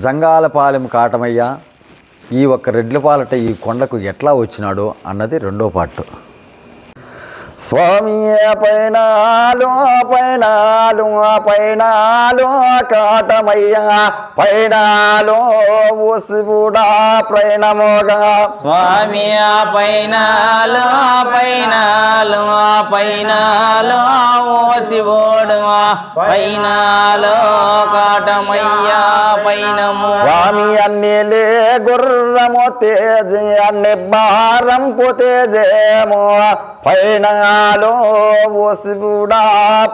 జంగాలపాలెం కాటమయ్య ఈ ఒక్క రెడ్లపాలట ఈ కొండకు ఎట్లా వచ్చినాడో అన్నది రెండో పార్ట్. స్వామి పైనాలు పైనాలు పైనాలు కాటమయ్య పైనాలు శివుడా ప్రణమోగా. స్వామి పైనాలు పైనాలు పైనాలు శివుడు పైనాలు కాటమయ్య పైనము. స్వామి అన్నిలే గుర్రము తేజి అన్ని భారంపు తేజేమో పైనాలో శివుడా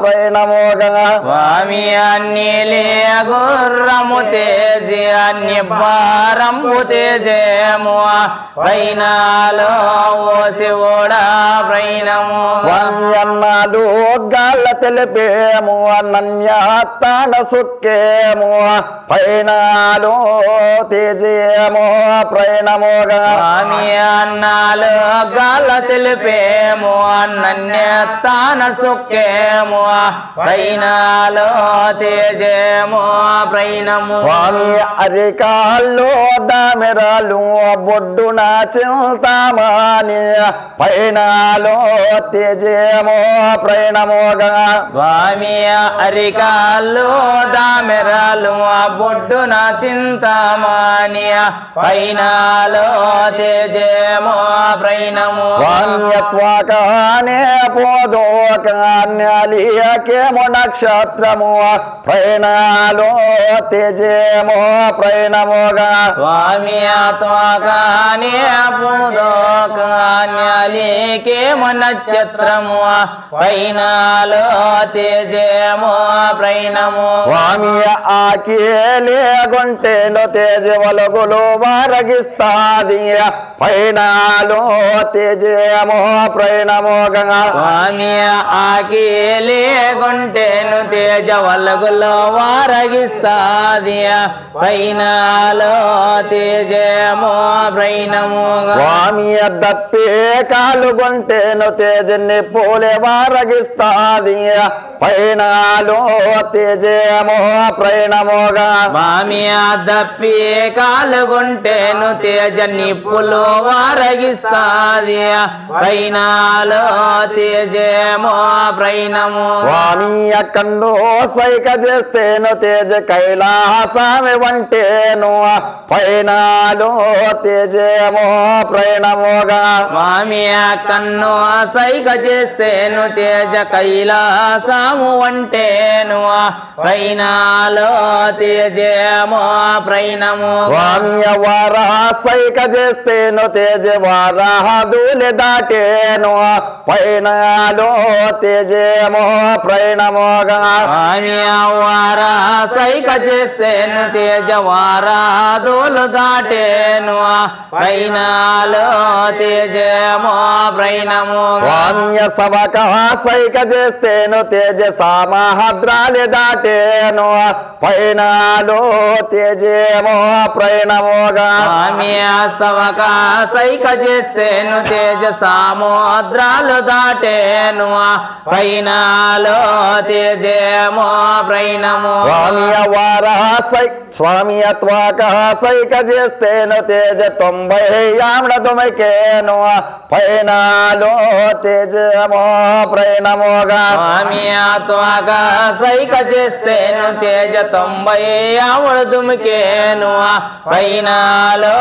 ప్రణమోగా. స్వామి అన్నిలే గుర్రము తేజి అన్ని భారంపు తేజేము పైనాలో శివుడా ప్రణము. స్వామి అన్నాడు గాళ్ళ తెలిపేము అనన్యాత్తాన సుక్కేము పైనాలో తేజేమో ప్రణమోగా. స్వామి అన్నాలు గాళ్ళ తెలిపేము అనన్యత్తాన సుక్కేము పైనాలో తేజేమో ప్రణము. స్వామి అరికాళ్ళు దామెరాలు బొడ్డున చింతామణి పైనాలో తేజేమో ప్రణమోగా. స్వామి అరికాళ్ళు దామెరాలు బొడ్డున చింతామణి పైనాలో తేజేమో ప్రణము. స్వామ్యత్వకానే పోదోకాన్యాలియకేమో నక్షత్రము ప్రణాలో తేజేమో ప్రణమోగా. స్వామి ఆత్మకాని పూదోకాన్యాలికేమో నక్షత్రము పైనాలో తేజేమో ప్రణము. స్వామి ఆకేలే గుంటేలో తేజ వలుగులు వారగిస్తాది పైనాలో తేజేమో ప్రణమోగా. స్వామి ఆకేలే గుంటేను తేజ వలుగులో వారగిస్తాది పైనాలో తేజేమో ప్రణము. స్వామి దప్పే కాలు గుంటేను తేజ నిప్పులే వారగిస్తాది పైనాలో తేజేమో ప్రణమోగా. స్వామి దప్పి కాలుగుంటేను తేజ నిప్పులు వారగిస్తాది పైనాలో తేజేమో ప్రణము. స్వామి కండు సైక చేస్తేను తేజ కైలాసమి వంటేను పైనాలో తేజేమో ప్రణమోగా. స్వామి కన్ను సైక చేస్తేను తేజ కైలాసము వంటేను పైనాలో తేజేమో ప్రణము. స్వామి వారా సైక చేస్తేను తేజ వారాదులు దాటేను పైనాలో తేజేమో ప్రణమోగా. స్వామి వారా సైక చేస్తేను తేజ వారాదులు దాటేను పైనాలో తేజేమో ప్రణము. స్వామ్య సవక సైక చేస్తేను తేజ సామహద్రాలు దాటేను పైనాలో తేజేమో ప్రణమోగా. స్వామి సవక సైక చేస్తేను తేజ సాముద్రాలు దాటేను పైనాలో తేజేమో ప్రణము. స్వామియ వారా స్వామి త్వాక సైక చేస్తేను తేజ 90 దుమకేను పైనాలో తేజేమో ప్రణమోగా. స్వామి త్వాక సైక చేస్తేను తేజ 90 దుమికేను పైనాలో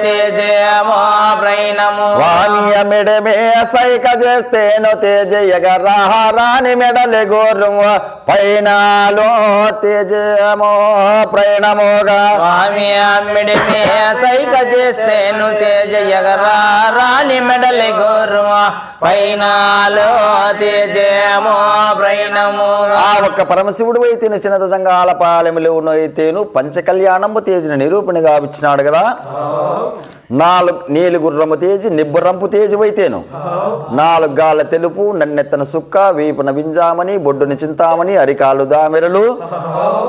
తేజేమో ప్రణము. స్వామియ మెడమే సైక చేస్తేను తేజ ఎగరాని మెడలే గోరు పైనాలో తేజేమో ప్రణమోగా. స్వామి అమ్మిడిమే సైక చేస్తేను తేజ ఎగరాని మెడలి గోరు పైనాలో తేజేమో ప్రణముగా. ఆ ఒక్క పరమశివుడు అయితేను చిన్నద జంగాలపాలెములో అయితేను పంచకళ్యాణము తేజిన నిరూపణ గావిచ్చినాడు కదా. 4 నీలి గుర్రము తేజి నిబ్బరంపు తేజవైతేను 4 గాళ్ళ తెలుపు నన్నెత్తన సుక్క వీపున వింజామని బొడ్డుని చింతామని అరికాళ్ళు దామెరలు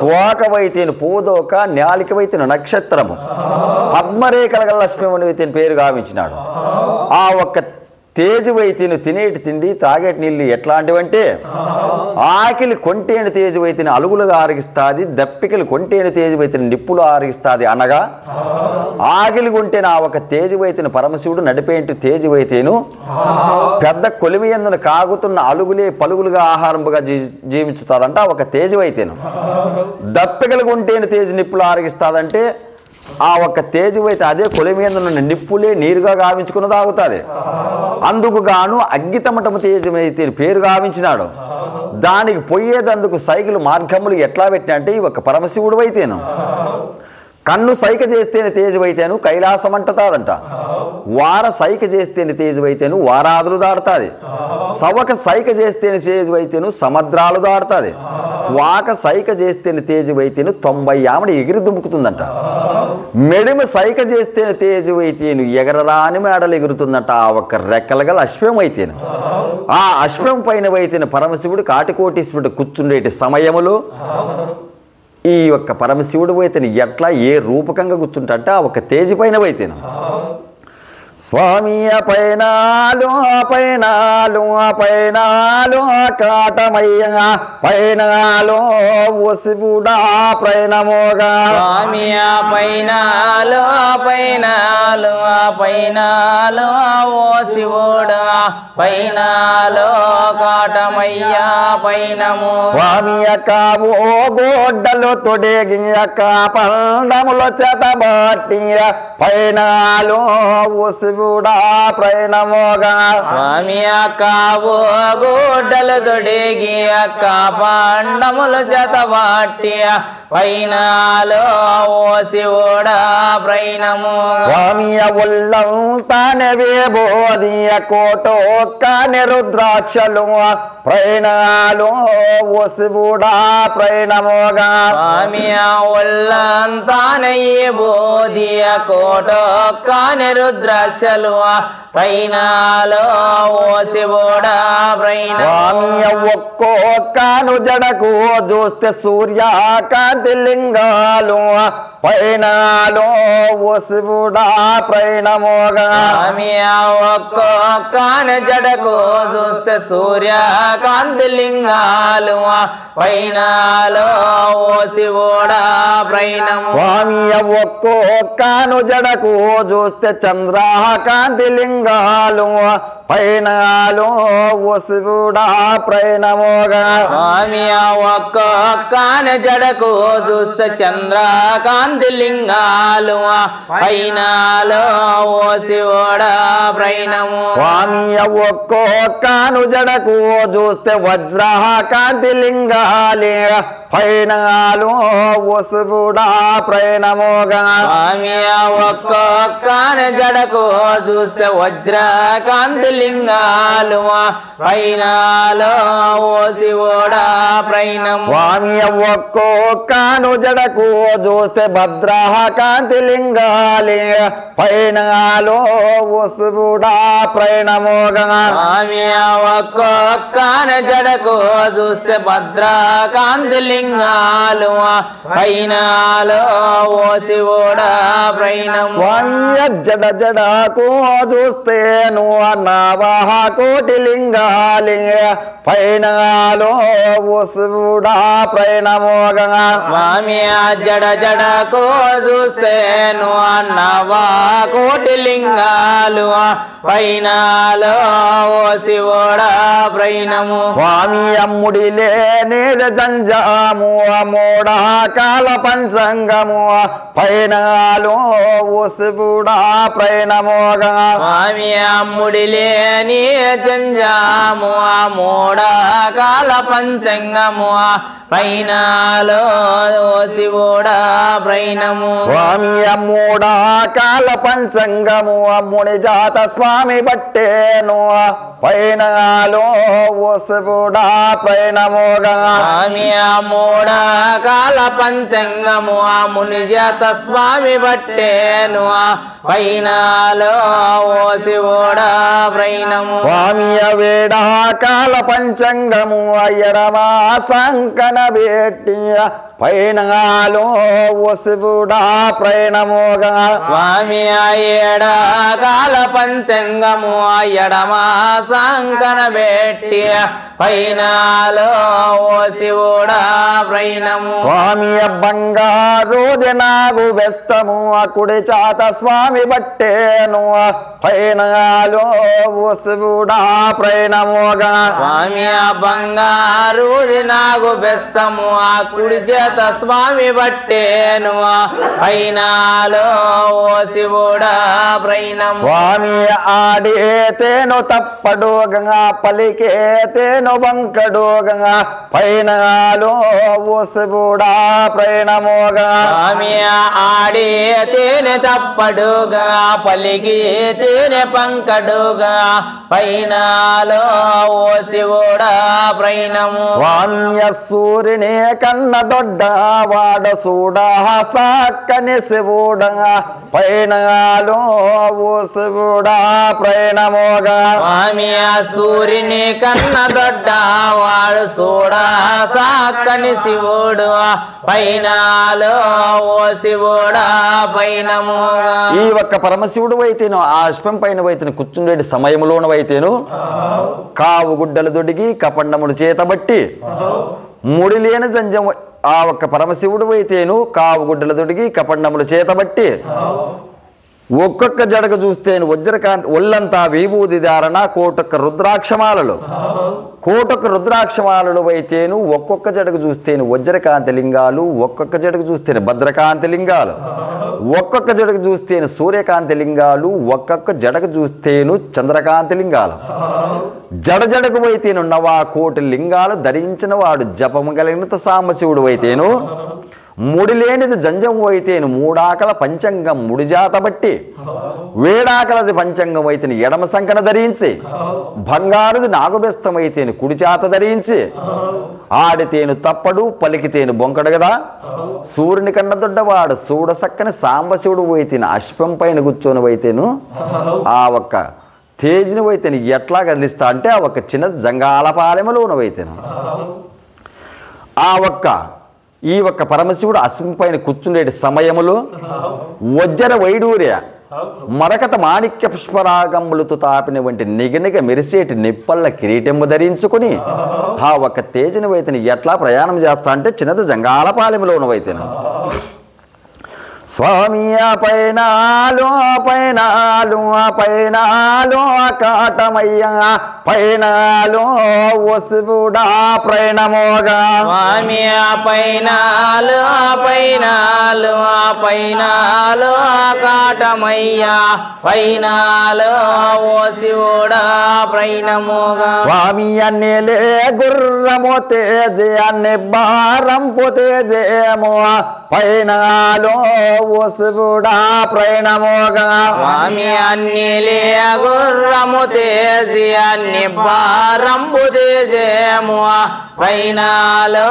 త్వాకవైతేను పూదోక న్యాలికవైతేను నక్షత్రము పద్మరేఖల గల లక్ష్మీముని వైతేను పేరు గావించినాడు. ఆ ఒక్క తేజవైతేను తినేటి తిండి తాగేటి నీళ్ళు ఎట్లాంటివంటే ఆకిలి కొంటేను తేజవైతిని అలుగులుగా ఆరగిస్తాది, దప్పికలు కొంటేను తేజవైతిని నిప్పులు ఆరగిస్తాది అనగా ఆకిలి కొంటేను ఆ ఒక తేజవైతిని పరమశివుడు నడిపేంటి తేజవైతేను పెద్ద కొలిమి ఎందున కాగుతున్న అలుగులే పలుగులుగా ఆహారంగా జీవించుతాదంట ఒక తేజవైతేను. దప్పికలు కొంటేను తేజ నిప్పులు ఆరగిస్తాదంటే ఆ ఒక్క తేజవైతే అదే కొలిమి మీద ఉన్న నిప్పులే నీరుగా గావించుకుని తాగుతుంది. అందుకు గాను అగ్గితమటము తేజమైతే పేరు గావించినాడు. దానికి పోయేదందుకు సైకిల్ మార్గములు ఎట్లా పెట్టినా అంటే ఈ ఒక పరమశివుడు అయితేను కన్ను సైక చేస్తేనే తేజవైతేను కైలాసం అంటతాదంట. వార సైక చేస్తేనే తేజవైతేను వారాదులు దాడుతుంది. సవక సైక చేస్తేనే తేజవైతేను సముద్రాలు దాడుతుంది. త్వాక సైక చేస్తేనే తేజవైతేను 90 ఆమెడ ఎగిరి దుముకుతుందంట. మెడిమ సైక చేస్తేనే తేజవైతేను ఎగరరాని మేడలు ఎగురుతుందంట. ఆ ఒక్క రెక్కలు గల అశ్వం అయితేను ఆ అశ్వం పైన వైతేను పరమశివుడు కాటికోటీశ్వరుడు కూర్చుండేటి సమయములో ఈ యొక్క పరమశివుడు వైతేను ఎట్లా ఏ రూపకంగా కూర్చుంటే ఆ ఒక తేజి పైన వైతేను స్వామి పైనాలు పైనాలు పైనాలు కాటమయ్య పైనాలు శివుడా ప్రైనమోగా స్వామి పైనాలు పైనాలు పైనాలు ఓ శివుడా పైనాలు కాటమయ్య పైనము స్వామి కావు గోడ్డలు తొడిగియక పండముల చేతబట్టి పైనాలు శివుడా ప్రైనమోగా స్వామి కావు గోడ్డలు తొడిగి అక్క పండములు చేతబట్టి పైనాలో ఓ శివుడా ప్రైనము స్వామి ఒళ్ళంతానే వేబోదియ కోటోక్కని రుద్రాక్షలు ప్రైనాలు ఓ శివుడా ప్రైనమోగా స్వామి ఒళ్ళంతానే బోధియ కోటొక్కని రుద్రాక్షలు పైనాలో ఓ శివుడా ప్రైన స్వామి ఒక్కొక్కను జడకు చూస్తే సూర్యకాంతి లింగాలు పైనాలో ఓ శివుడా ప్రైనమోగా స్వామి ఒక్కొక్కని జడకు చూస్తే సూర్యకాంతి లింగాలు పైనాలో ఓ శివుడా ప్రైనము స్వామి ఒక్కొక్కను జడకు చూస్తే చంద్రకాంతి లింగాలు పైనాలో ఓ శివుడా ప్రైనమోగా స్వామి ఒక్కొక్కని జడకు చూస్తే చంద్రకాంతి లింగాలు పైనాలో ఓ శివుడా ప్రైనము స్వామి ఒక్కొక్కను జడకు చూస్తే వజ్రకాంతి లింగాలే పైనాలో ఓ శివుడా ప్రైనమోగా స్వామి ఒక్కొక్కని జడకు చూస్తే వజ్రకాంతి లింగాలు పైనాలో ఓ శివుడా ప్రైనము స్వామి ఒక్కొక్కను జడకు చూస్తే భద్రకాంతి లింగాలే పైనాలో ఓ శివుడా ప్రైనమోగా స్వామి ఒక్కొక్కని జడకు చూస్తే భద్రకాంతి లింగాలు పైనాలో ఓ శివుడా ప్రైనము స్వామి జడ జడకు చూస్తే నవహ కోటి లింగాలే పైనాలో ఓ శివుడా ప్రైనమోగా స్వామి జడ జడకు చూస్తే నవా కోటి లింగాలు పైనాలో ఓ శివుడా ప్రైనము స్వామి అమ్ముడిలే నేద జంజాము మూడా కాల పంచంగము పైనాలో ఓ శివుడా ప్రైనమోగా స్వామి అమ్ముడి లేని జంజాము మూడా కాల పంచంగము పైనాలో ఓ శివుడా ప్రైనము స్వామి మూడా కాల పంచంగము అమ్ముని జాత స్వామి బట్టేను పైనాలో ఓ శివుడా ప్రైనమోగా స్వామి మూడా కాల పంచంగము ముని జాత స్వామి బట్టేను పైనాలో ఓ శివుడా ప్రైనము స్వామి వేడా కాల పంచంగము ఎడమా సంకన బెట్టి పైనాలో ఓ శివుడా ప్రణమోగా స్వామి ఏడ కాల పంచంగము ఎడమా సంకన బెట్టి పైనాలో ఓ శివుడా ప్రణము స్వామి బంగారు దినాగు వెస్తము కుడి చాత స్వామి బట్టేను పైనాలో ఓ శివుడా ప్రణమోగా స్వామి బంగారు దినాగు బెస్తము కుడి చేత స్వామి బట్టేను పైనాలో ఓ శివుడా ప్రణము స్వామి ఆడేతేను తప్పడుగా పలికేతేను బంకడుగా పైనాలో ఓ శివుడా ప్రణమోగా స్వామి ఆడేతేనే తప్పడుగా పలికేతేనే పంకడుగా పైనాలో ఓ శివుడా ప్రణము స్వామ్య సూర్యుని కన్న దొడ్డ వాడ సూడా సాక్కని శివుడా పైనాలో ఓ శివుడా ప్రణమోగా స్వామి సూర్యుని కన్న దొడ్డ వాడు చూడా సాక్కని శివుడు పైనాలో ఓ శివుడా పైనముగా ఈ ఒక్క పరమశివుడు అయితేను ఆ అశ్వం పైన వైతేను కూర్చుండే సమయంలోన వైతేను కావు గుడ్డలు దొడిగి కపండములు చేతబట్టి ముడిలేని జంజం ఆ ఒక్క పరమశివుడు అయితేను కావు గుడ్డలు దొడిగి కపండములు చేతబట్టి ఒక్కొక్క జడగ చూస్తేను వజ్రకాంతి ఒళ్ళంతా విభూది ధారణ కోటొక్క రుద్రాక్షమాలలు అయితేను ఒక్కొక్క జడగ చూస్తేను వజ్రకాంతి లింగాలు ఒక్కొక్క జడగ చూస్తేను భద్రకాంతి లింగాలు ఒక్కొక్క జడగ చూస్తేను సూర్యకాంతి లింగాలు ఒక్కొక్క జడగ చూస్తేను చంద్రకాంతి లింగాలు జడజడకు అయితేను నవా కోటి లింగాలు ధరించిన వాడు జపము కలిగినంత సాంబశివుడు అయితేను ముడిలేనిది జంజం అయితేను మూడాకల పంచంగం ముడిజాత బట్టి వేడాకలది పంచంగం అయితేను ఎడమ సంకన ధరించి బంగారుది నాగుబెస్తం అయితేను కుడిచాత ధరించి ఆడితేను తప్పడు పలికితేను బొంకడు కదా సూర్యుని కన్న దొడ్డవాడు చూడసక్కని సాంబశివుడు అయితేను అశ్వం పైన కూర్చొని అయితేను ఆ ఒక్క తేజ్ని అయితేను ఎట్లా కదిలిస్తా అంటే ఆ ఒక్క చిన్న జంగాలపాలెమలోనవైతేను ఆ ఒక్క ఈ ఒక్క పరమశివుడు అశ్వం పైన కూర్చుండే సమయములో వజ్ర వైడూర్య మరకత మాణిక్య పుష్పరాగములతో తాపిన వంటి నిగనిగ మెరిసేటి నిప్పల్ల కిరీటము ధరించుకుని ఆ ఒక్క తేజను వైతని ఎట్లా ప్రయాణం చేస్తా అంటే చిన్నది జంగాలపాలెంలోనవైతేను స్వామి పైనాలో కాటమయ్యా పైనాలో ఓ శివుడా ప్రణమోగా స్వామి పైనాలు కాటమయ్యా పైనాలో ఓ శివుడా ప్రణముగా స్వామి అన్నెలే గుర్రము తేజే అన్ని భారంపు తేజేమో పైనాలో ఓ శివుడా ప్రణమోగా స్వామి అన్నిలే గుర్రము తేజి అన్ని భారంబు తేజేము పైనాలో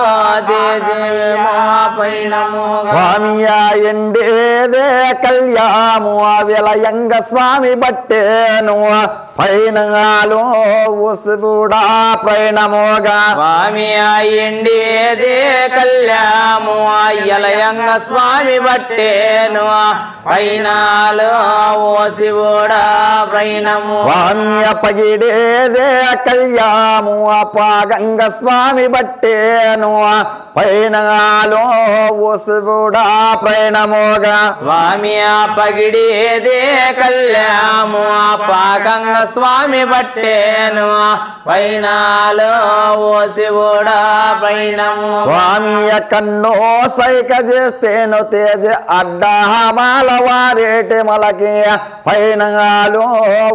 తేజేమో పైనము స్వామి ఎండేదే కళ్యాము విలయంగ స్వామి బట్టేను పైనాలో ఓ శివుడా ప్రణమోగా స్వామి ఎండేదే కళ్యాము అయ్యలయంగ స్వామి బట్టేను పైనాలో ఓ శివుడా ప్రణము స్వామి పగిడేదే కళ్యాము పాగంగ స్వామి బట్టేను పైనాలో ఓ శివుడా ప్రణమోగా స్వామి పగిడేదే కళ్యాము పాకంగ స్వామి బట్టేను పైనాలో ఓ శివుడా ప్రణము స్వామి కన్నో సైక చేస్తేను తేజ అడ్డమాల వారేటి మలకి పైనాలో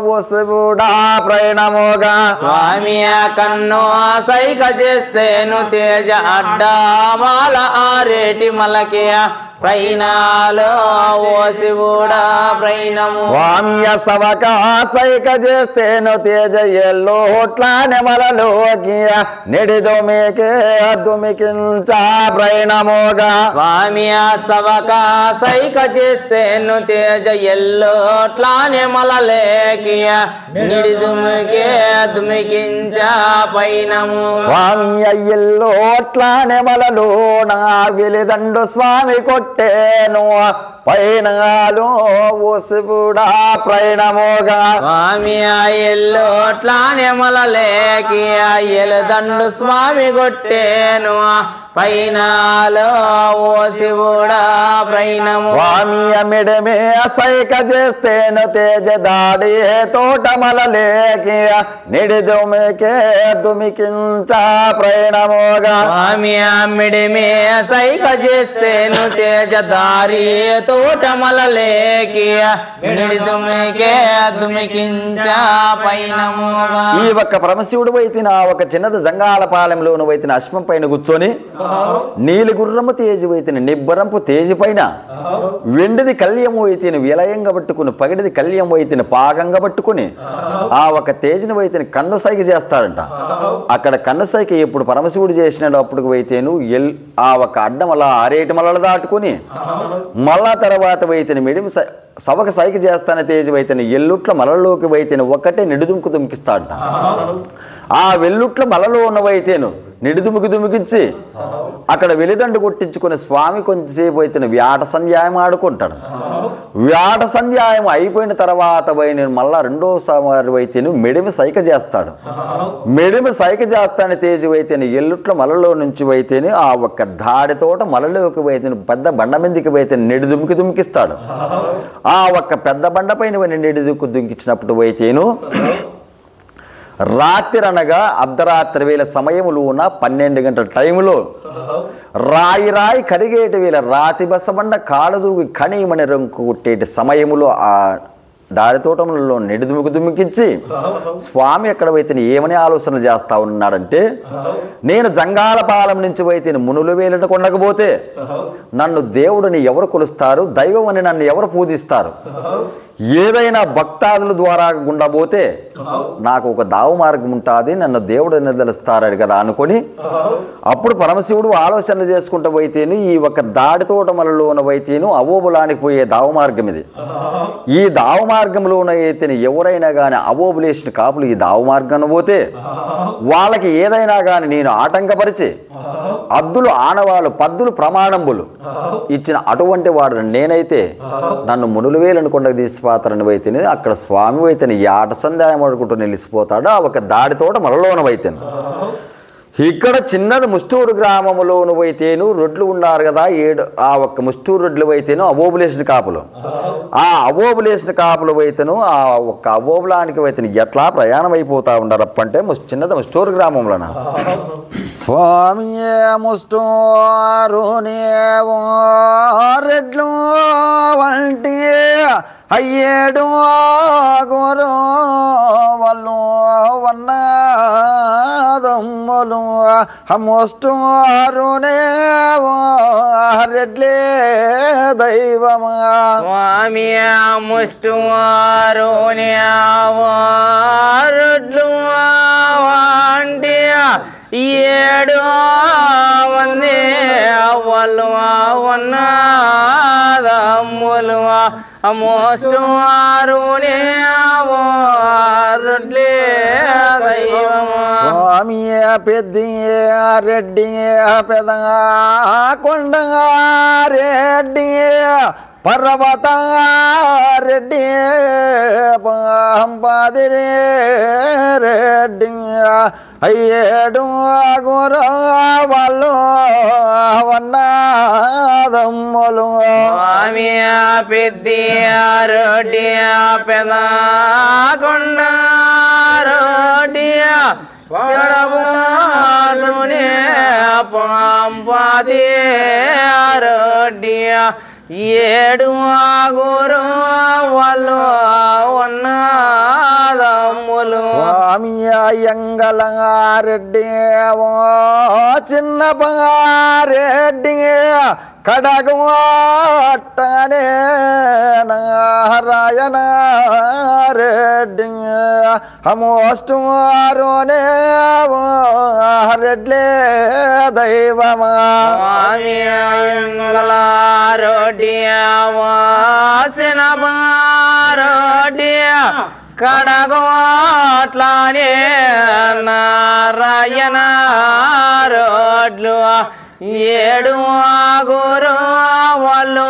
ఓ శివుడా ప్రణమోగా స్వామి కన్నో సైక చేస్తేను తేజ అడ్డామాల ఆరేటి మలకి ప్రయాణాలో ఓ శివుడా ప్రయాణము స్వామియ సవకాసైక చేస్తేను తేజ ఎల్లోట్ల నెమలలోకి నెడిదొమికే దుమికించా ప్రయాణముగా స్వామి సవక సైక చేస్తేను తేజ ఎల్లోట్లా నెమలలేకియ నిడిదుమికే దుమికించా పైనము స్వామి ఎల్లోట్ల నెమలలో నా వెలిదండు స్వామి కొట్టేను పైనాలో ఓ శివుడా ప్రయాణముగా స్వామి ఎల్లోట్లా నెమలలేకి ఎలదండు స్వామి కొట్టేను పైనాలో ఓ శివుడా ప్రయాణము స్వామి మిడమే సైక చేస్తేను తేజ దాడి తోటమలలేకి నిడిదుమికే దుమికించా ప్రయాణముగా స్వామి మిడిమే సైక చేస్తేను తేజ దారి తోటమలలేకి నిడిదుమికే దుమికించా పైనముగా ఈ ఒక్క పరమశివుడు వైతిన ఒక చిన్నది జంగాలపాలెంలోను వైతిన అశ్వం పైన కూర్చొని నీలి గుర్రము తేజి వైతిన నిబ్బరంపు తేజి పైన వెండిది కళ్యము వైతిన విలయంగా పట్టుకుని పగిడిది కళ్యం వైతిన పాకంగా పట్టుకుని ఆ ఒక తేజిని వైతిని కన్ను సైకి చేస్తాడంట. అక్కడ కన్ను సైకి ఎప్పుడు పరమశివుడు చేసినాడు అప్పుడు వైతేను ఆ ఒక అడ్డం అలా ఆరేటి మలలు దాటుకుని మళ్ళా తర్వాత వైతిని మిడిమి సవక సైకి చేస్తానే తేజి వైతిని ఎల్లుట్ల మలలోకి వైతిని ఒక్కటే నిడుదుముకు దుమికిస్తాడంట. ఆ వెల్లుట్ల మలలో ఉన్నవైతేను నిడుదుముకి దుమికించి అక్కడ వెలిదండు కొట్టించుకుని స్వామి కొంచెంసేపు అయితేను వ్యాట సంధ్యాయం ఆడుకుంటాడు. వ్యాట సంధ్యాయం అయిపోయిన తర్వాత నేను మళ్ళా రెండోసారి అయితేను మెడిమి సైక చేస్తాడు. మెడిమి సైక చేస్తాను తేజి అయితేను ఎల్లుట్ల మలలో నుంచి అయితేనే ఆ ఒక్క దాడి తోట మలలోకి అయితేను పెద్ద బండ మీదకి అయితే నిడుదుముకి దుమికిస్తాడు. ఆ ఒక్క పెద్ద బండ పైన నిడుదుకు దుమికించినప్పుడు అయితేను రాత్రి అనగా అర్ధరాత్రి వేళ సమయములోన 12 గంటల టైములో రాయి కడిగేటి వేళ రాతి బసబండ కాలుదూగి కణీమని రంకు కొట్టేటి సమయములో ఆ దారి తోటములలో నిడుదుముకు దుమికించి స్వామి ఎక్కడ వైతే ఏమని ఆలోచన చేస్తా ఉన్నాడంటే, నేను జంగాలపాలెం నుంచి వైతే మునులు వేలిన కొండకపోతే నన్ను దేవుడిని ఎవరు కొలుస్తారు, దైవం అని నన్ను ఎవరు పూజిస్తారు, ఏదైనా భక్తాదుల ద్వారా గుండబోతే నాకు ఒక దావు మార్గం ఉంటుంది, నన్ను దేవుడు నిలదలుస్తాడు కదా అనుకొని అప్పుడు పరమశివుడు ఆలోచన చేసుకుంటూ పోయితేను ఈ ఒక దాడి తోటమలలోన వైతేను అవోబులానికి పోయే దావ మార్గం ఇది. ఈ దావ మార్గంలోన అయితే ఎవరైనా కానీ అవోబులేసిన కాపులు ఈ దావ మార్గం పోతే వాళ్ళకి ఏదైనా కానీ నేను ఆటంకపరిచి అద్దులు ఆనవాళ్ళు పద్దులు ప్రమాణంబులు ఇచ్చిన అటువంటి వాడు నేనైతే నన్ను మునులు వేలనుకొండకు తీసిపోతారని వైతేనే అక్కడ స్వామి వైతేనే ఆట సంధ్యాయం ఆడుకుంటూ నిలిచిపోతాడు. ఆ ఒక దాడి తోట మలలోన వైతేను ఇక్కడ చిన్నది ముష్టూరు గ్రామంలోను అయితేను రొడ్లు ఉన్నారు కదా, ఆ ఒక్క ముష్టూరు రొడ్లు అయితేను అవోబులేసిన కాపులు, ఆ అవోబులేసిన కాపులు అయితేను ఆ ఒక్క అవోబులానికి అయితేను ఎట్లా ప్రయాణం అయిపోతా ఉన్నారు అప్పంటే చిన్నది ముష్టూరు గ్రామంలోన స్వామి ముష్టూరు రెడ్లు వంటి అయ్యేడు గురు వాళ్ళు వన్నదమ్ములు మోస్టూరునే రెడ్లే దైవమా స్వామి ముష్టూరునే రెడ్లు వంటి 7 మంది వాళ్ళు వన్నదమ్ములు మోస్టూరునే రెడ్లే దైవమా స్వామి పెద్ద రెడ్డి పెద కొండ రెడ్డి పర్వత రెడ్డి పంపదిరే రెడ్డి అయ్యేడు గురు వాళ్ళు వన్నదమ్ములు స్వామి పెద్ద రెడ్డి పెద కొండ రెడ్డి ఎడబోలునే పంపది రెడ్డి 7 గురు వాళ్ళు ఉన్నదమ్ములు దమ్ములు స్వామి ఎంగలంగారెడ్డి చిన్న బంగారెడ్డి కడగవాటనే నారాయణ రెడ్డి అమోస్టువారోనే రెడ్లే దైవమా స్వామి ఎంగలారెడ్డి వాసిన బంగారెడ్డి కడగవాట్లనే నారాయణ రోడ్లు ఏడు ఆగురు వాళ్ళు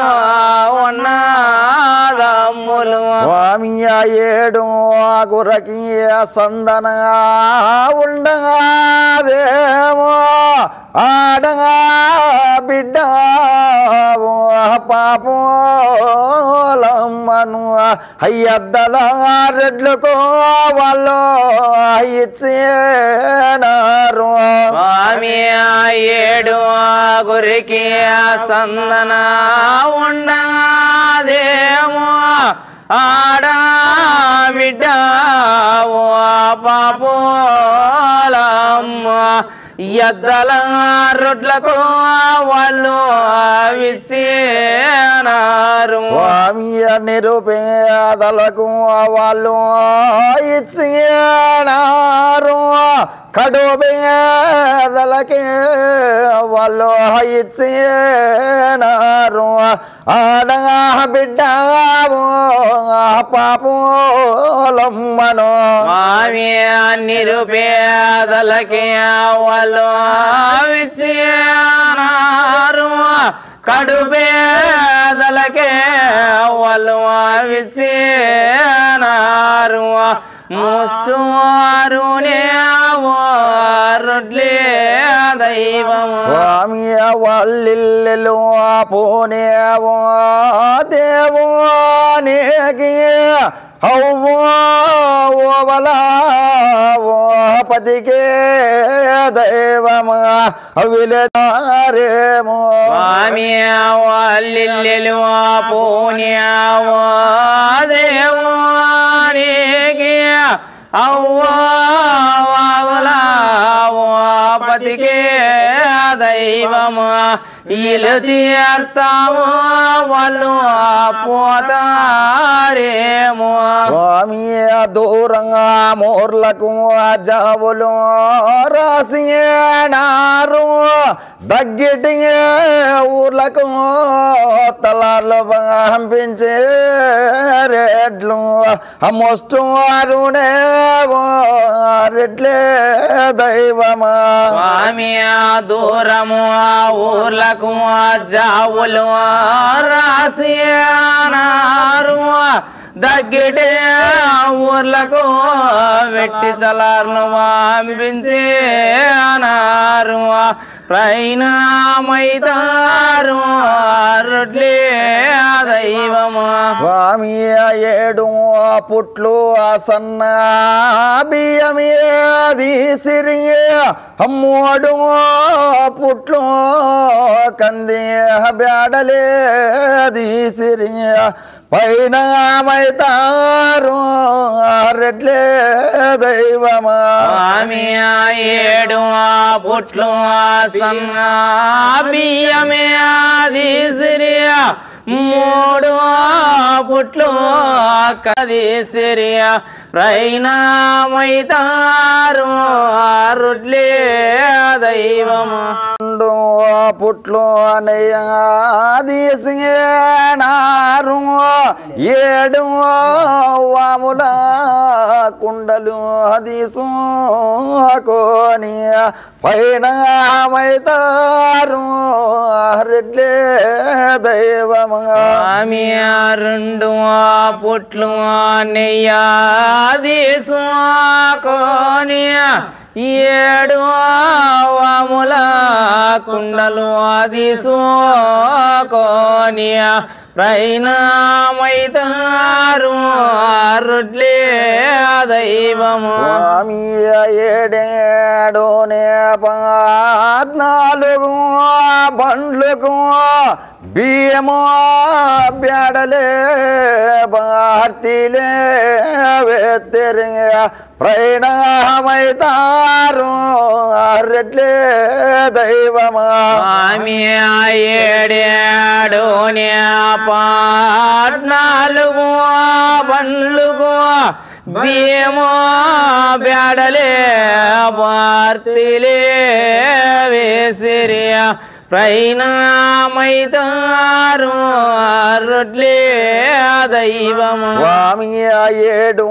ఉన్నదమ్ములు స్వామి ఏడు ఆగురకి సందన ఉండగాదేమో ఆడగా బిడ్డ పాపలమ్మను అయ్యద్దల రెడ్లకు వాళ్ళు ఇచ్చేనారు స్వామి ఏడు గురికి సందన ఉండదేమో ఆడ బిడ్డ పాపోలమ్మ ఎద్దల రొట్లకు వాళ్ళు ఇచ్చేనారు స్వామి నిరుపేదలకు వాళ్ళు ఇచ్చేనారు కడు పేదలకే వాళ్ళు ఇచ్చేనారు ఆడగా బిడ్డ పాపోలమ్మను స్వామి నిరుపేదలకే వాళ్ళు ఇచ్చేనారు కడు పేదలకే వాళ్ళు ఇచ్చేనారు ముష్టువారునే రొడ్లే దైవము స్వామి వాళ్ళిల్లు పోనేవో దేవానికి అవ్వవలావో పతికే దైవమా అవిలేరేమో స్వామి వాళ్ళిల్లు పోనేవో దేవానికి అవ్వవలావో పతికే దైవము ఇల్లు తీర్తాము వాళ్ళు పోతారేమో స్వామి దూరంగా మోర్లకు జావులు రాసినారు దగ్గటి ఊర్లకు తలార్లు పంపించే రెడ్లు మోస్టు అరుణే రెడ్లే దైవమా స్వామి దూరము ఊర్లకు జావులు రాసినారు దగ్గటే ఊర్లకు వెట్టి తలార్ను పంపించేనారు ప్రయాణమైతారు రొడ్లే దైవము స్వామి ఏడు పుట్లు సన్న బియ్యమేది సిరి మూడు పుట్లు కంది బేడలేది సిరి పైన మైతారు రెడ్లే దైవమా స్వామి ఏడు పుట్లు సన్న బియ్యమే అది సిరియ మూడు పుట్లు కది సిరియ ప్రయాణమైతారు రొడ్లే దైవము పుట్లు అనయాదీసినారు ఏడు వాముల కుండలు అదీసుకోని పైన మైతారు రెడ్లే దైవముగా స్వామి రెండు పుట్లు నెయ్యాదీసుకోని ఏడు వాముల కుండలు అదీసుకోని ప్రయాణమైతారు రొడ్లే దైవము స్వామి ఏడేడునే 14 బండ్లకు బియ్యమో బ్యాడలే భారతీలే వెత్తెరింగ ప్రయాణమైతారు రెడ్లే దైవమా స్వామి ఏడేడు పాట్నాలుగు బండ్లుగు బియ్యమో బ్యాడలే భారతీలే వేసిరియా ప్రయాణమైతారు రొడ్లే దైవమా స్వామి ఏడు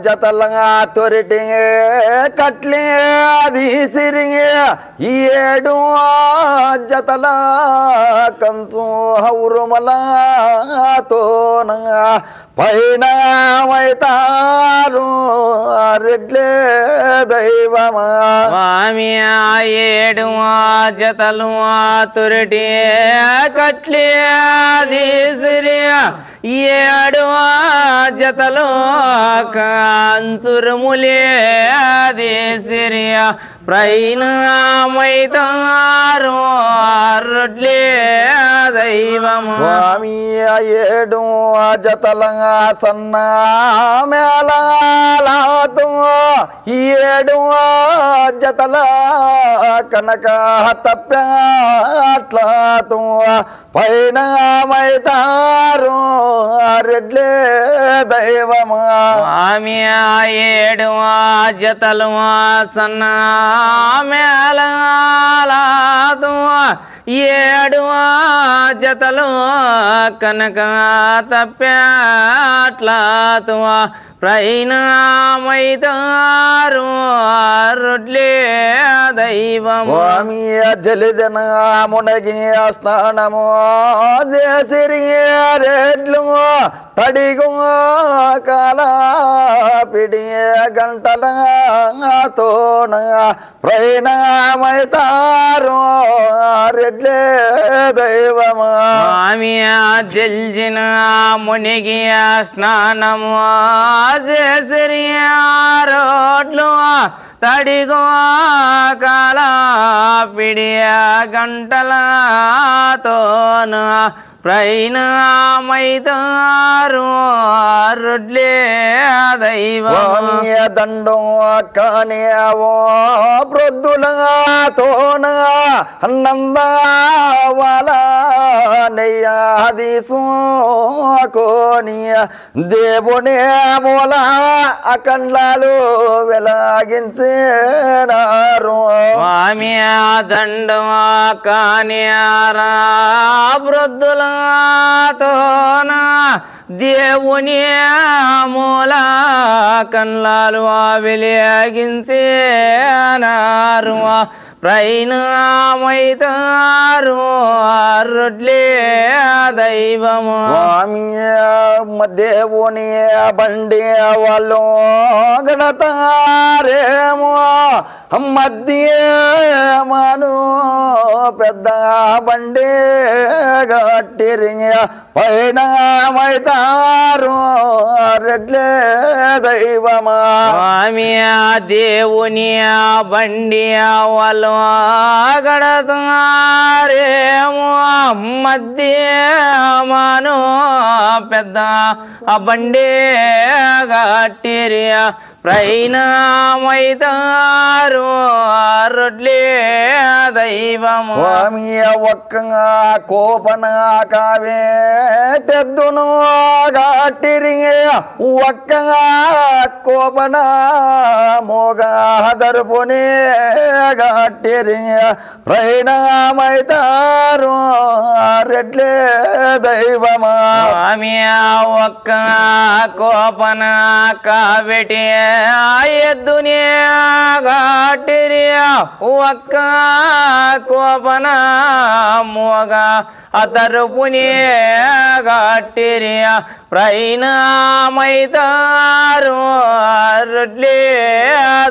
జతలంగా తొరిటి కట్లే తీసిరిగే ఈ ఏడు జతల కంచు హౌరుమలతోనంగా పైనమైతారు రెడ్లే దైవమా స్వామి ఏడు జతలు తురటి కట్లే తీసిరియా ఏడు జతలు కాంచురుములే తీసిరియా ప్రయాణమైతారు రొడ్లే దైవమా స్వామి ఏడు జతలంగా సన్న మేళాలతో ఏడు జతల కనక తప్పాట్లతో పైనమైతారు రెడ్లే దైవమా స్వామి ఏడు జతలు సన్న మేళాలతో ఏడు జతలు కనక తప్పాట్లతో ప్రయాణమైతారు రొడ్లే దైవము స్వామి జలిదన మునగి స్నానము చేసిరి రెడ్లు తడిగు కాల పిడి గంటలతోన ప్రయాణమైతారు రెడ్లే దైవమా స్వామి జల్జిన మునిగి స్నానము చేసిరి రోడ్లు తడిగో కాల పిడియ గంటలతోన ప్రయాణమైతారు రొడ్లే దైవం స్వామి దండో కానియావో ప్రొద్దులతోన నందవాల నెయ్యాది సోకోనియ దేవునే మూల అకండ్లాలు వెలాగించేనారు స్వామి దండం కానియారా వృద్ధులతోన దేవుని మూల కన్లాలు వెలిగించేనారు ప్రయాణమైతారు రొడ్లే దైవము స్వామి దేవుని బండి వాళ్ళు గడతారేమో మధ్య మాను పెద్ద బండి గట్టిరి పైనమైతారు రెడ్లే దైవమా స్వామి దేవుని బండి వాళ్ళు గడతారేమో మధ్య మాను పెద్ద బండి గట్టిరియా ప్రయాణమైతారు రొడ్లే దైవము స్వామి ఒక్క కోపన కావే తెద్దును గట్టిరి ఒక్క కోపన మోగ దరుపునే గట్టిరి ప్రయాణమైతారు రెడ్లే దైవమా స్వామి ఒక్క కోపన కావెటి ఎద్దునే గట్టిరియా ఒక్క కోపన మోగ అతరుపునే గట్టిరియా ప్రయాణమైతారు రొడ్లే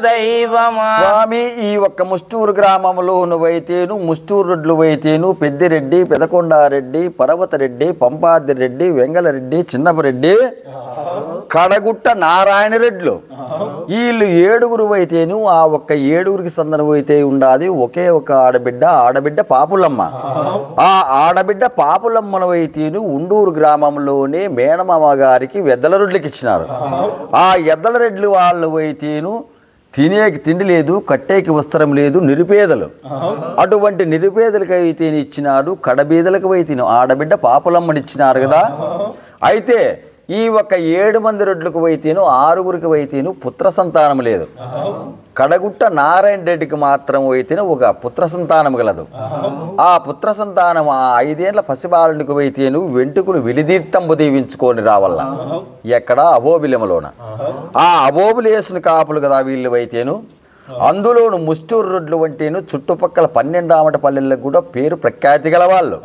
దైవమా స్వామి ఈ ఒక్క ముస్టూరు గ్రామంలో నువ్వైతేను ముస్టూరు రొడ్లు అయితేను పెద్దిరెడ్డి పెదకొండారెడ్డి పర్వతరెడ్డి పంపాదిరెడ్డి వెంగళరెడ్డి చిన్నపరెడ్డి కడగుట్ట నారాయణ రెడ్లు వీళ్ళు 7గురు అయితేను ఆ ఒక్క 7గురికి సందనం అయితే ఉండాది ఒకే ఒక ఆడబిడ్డ పాపులమ్మ. ఆ ఆడబిడ్డ పాపులమ్మను అయితేను ఉండూరు గ్రామంలోనే మేనమామ గారికి ఎద్దల రొడ్లకి ఇచ్చినారు. ఆ ఎద్దల రెడ్లు వాళ్ళు అయితేను తినేకి తిండి లేదు, కట్టేకి వస్త్రం లేదు, నిరుపేదలు. అటువంటి నిరుపేదలకు అయితే ఇచ్చినారు, కడబీదలకు అయితే ఆడబిడ్డ పాపులమ్మని ఇచ్చినారు కదా. అయితే ఈ ఒక 7 మంది రొడ్లకు అయితేను 6గురికి అయితేను పుత్ర సంతానం లేదు. కడగుట్ట నారాయణ రెడ్డికి మాత్రం అయితేనే ఒక పుత్ర సంతానం గలదు. ఆ పుత్ర సంతానం ఆ 5 ఏళ్ల పసిబాలునికి అయితేను వెంట్రుకలు విలిదీర్థంబు దీవించుకొని రావాల. ఎక్కడ? అబోబిలెములోన. ఆ అబోబులు వేసిన కాపులు కదా వీళ్ళు అయితేను. అందులోను ముష్టూరు రొడ్లు వంటేను చుట్టుపక్కల 12 ఆమట పల్లెలకు కూడా పేరు ప్రఖ్యాతి గల వాళ్ళు.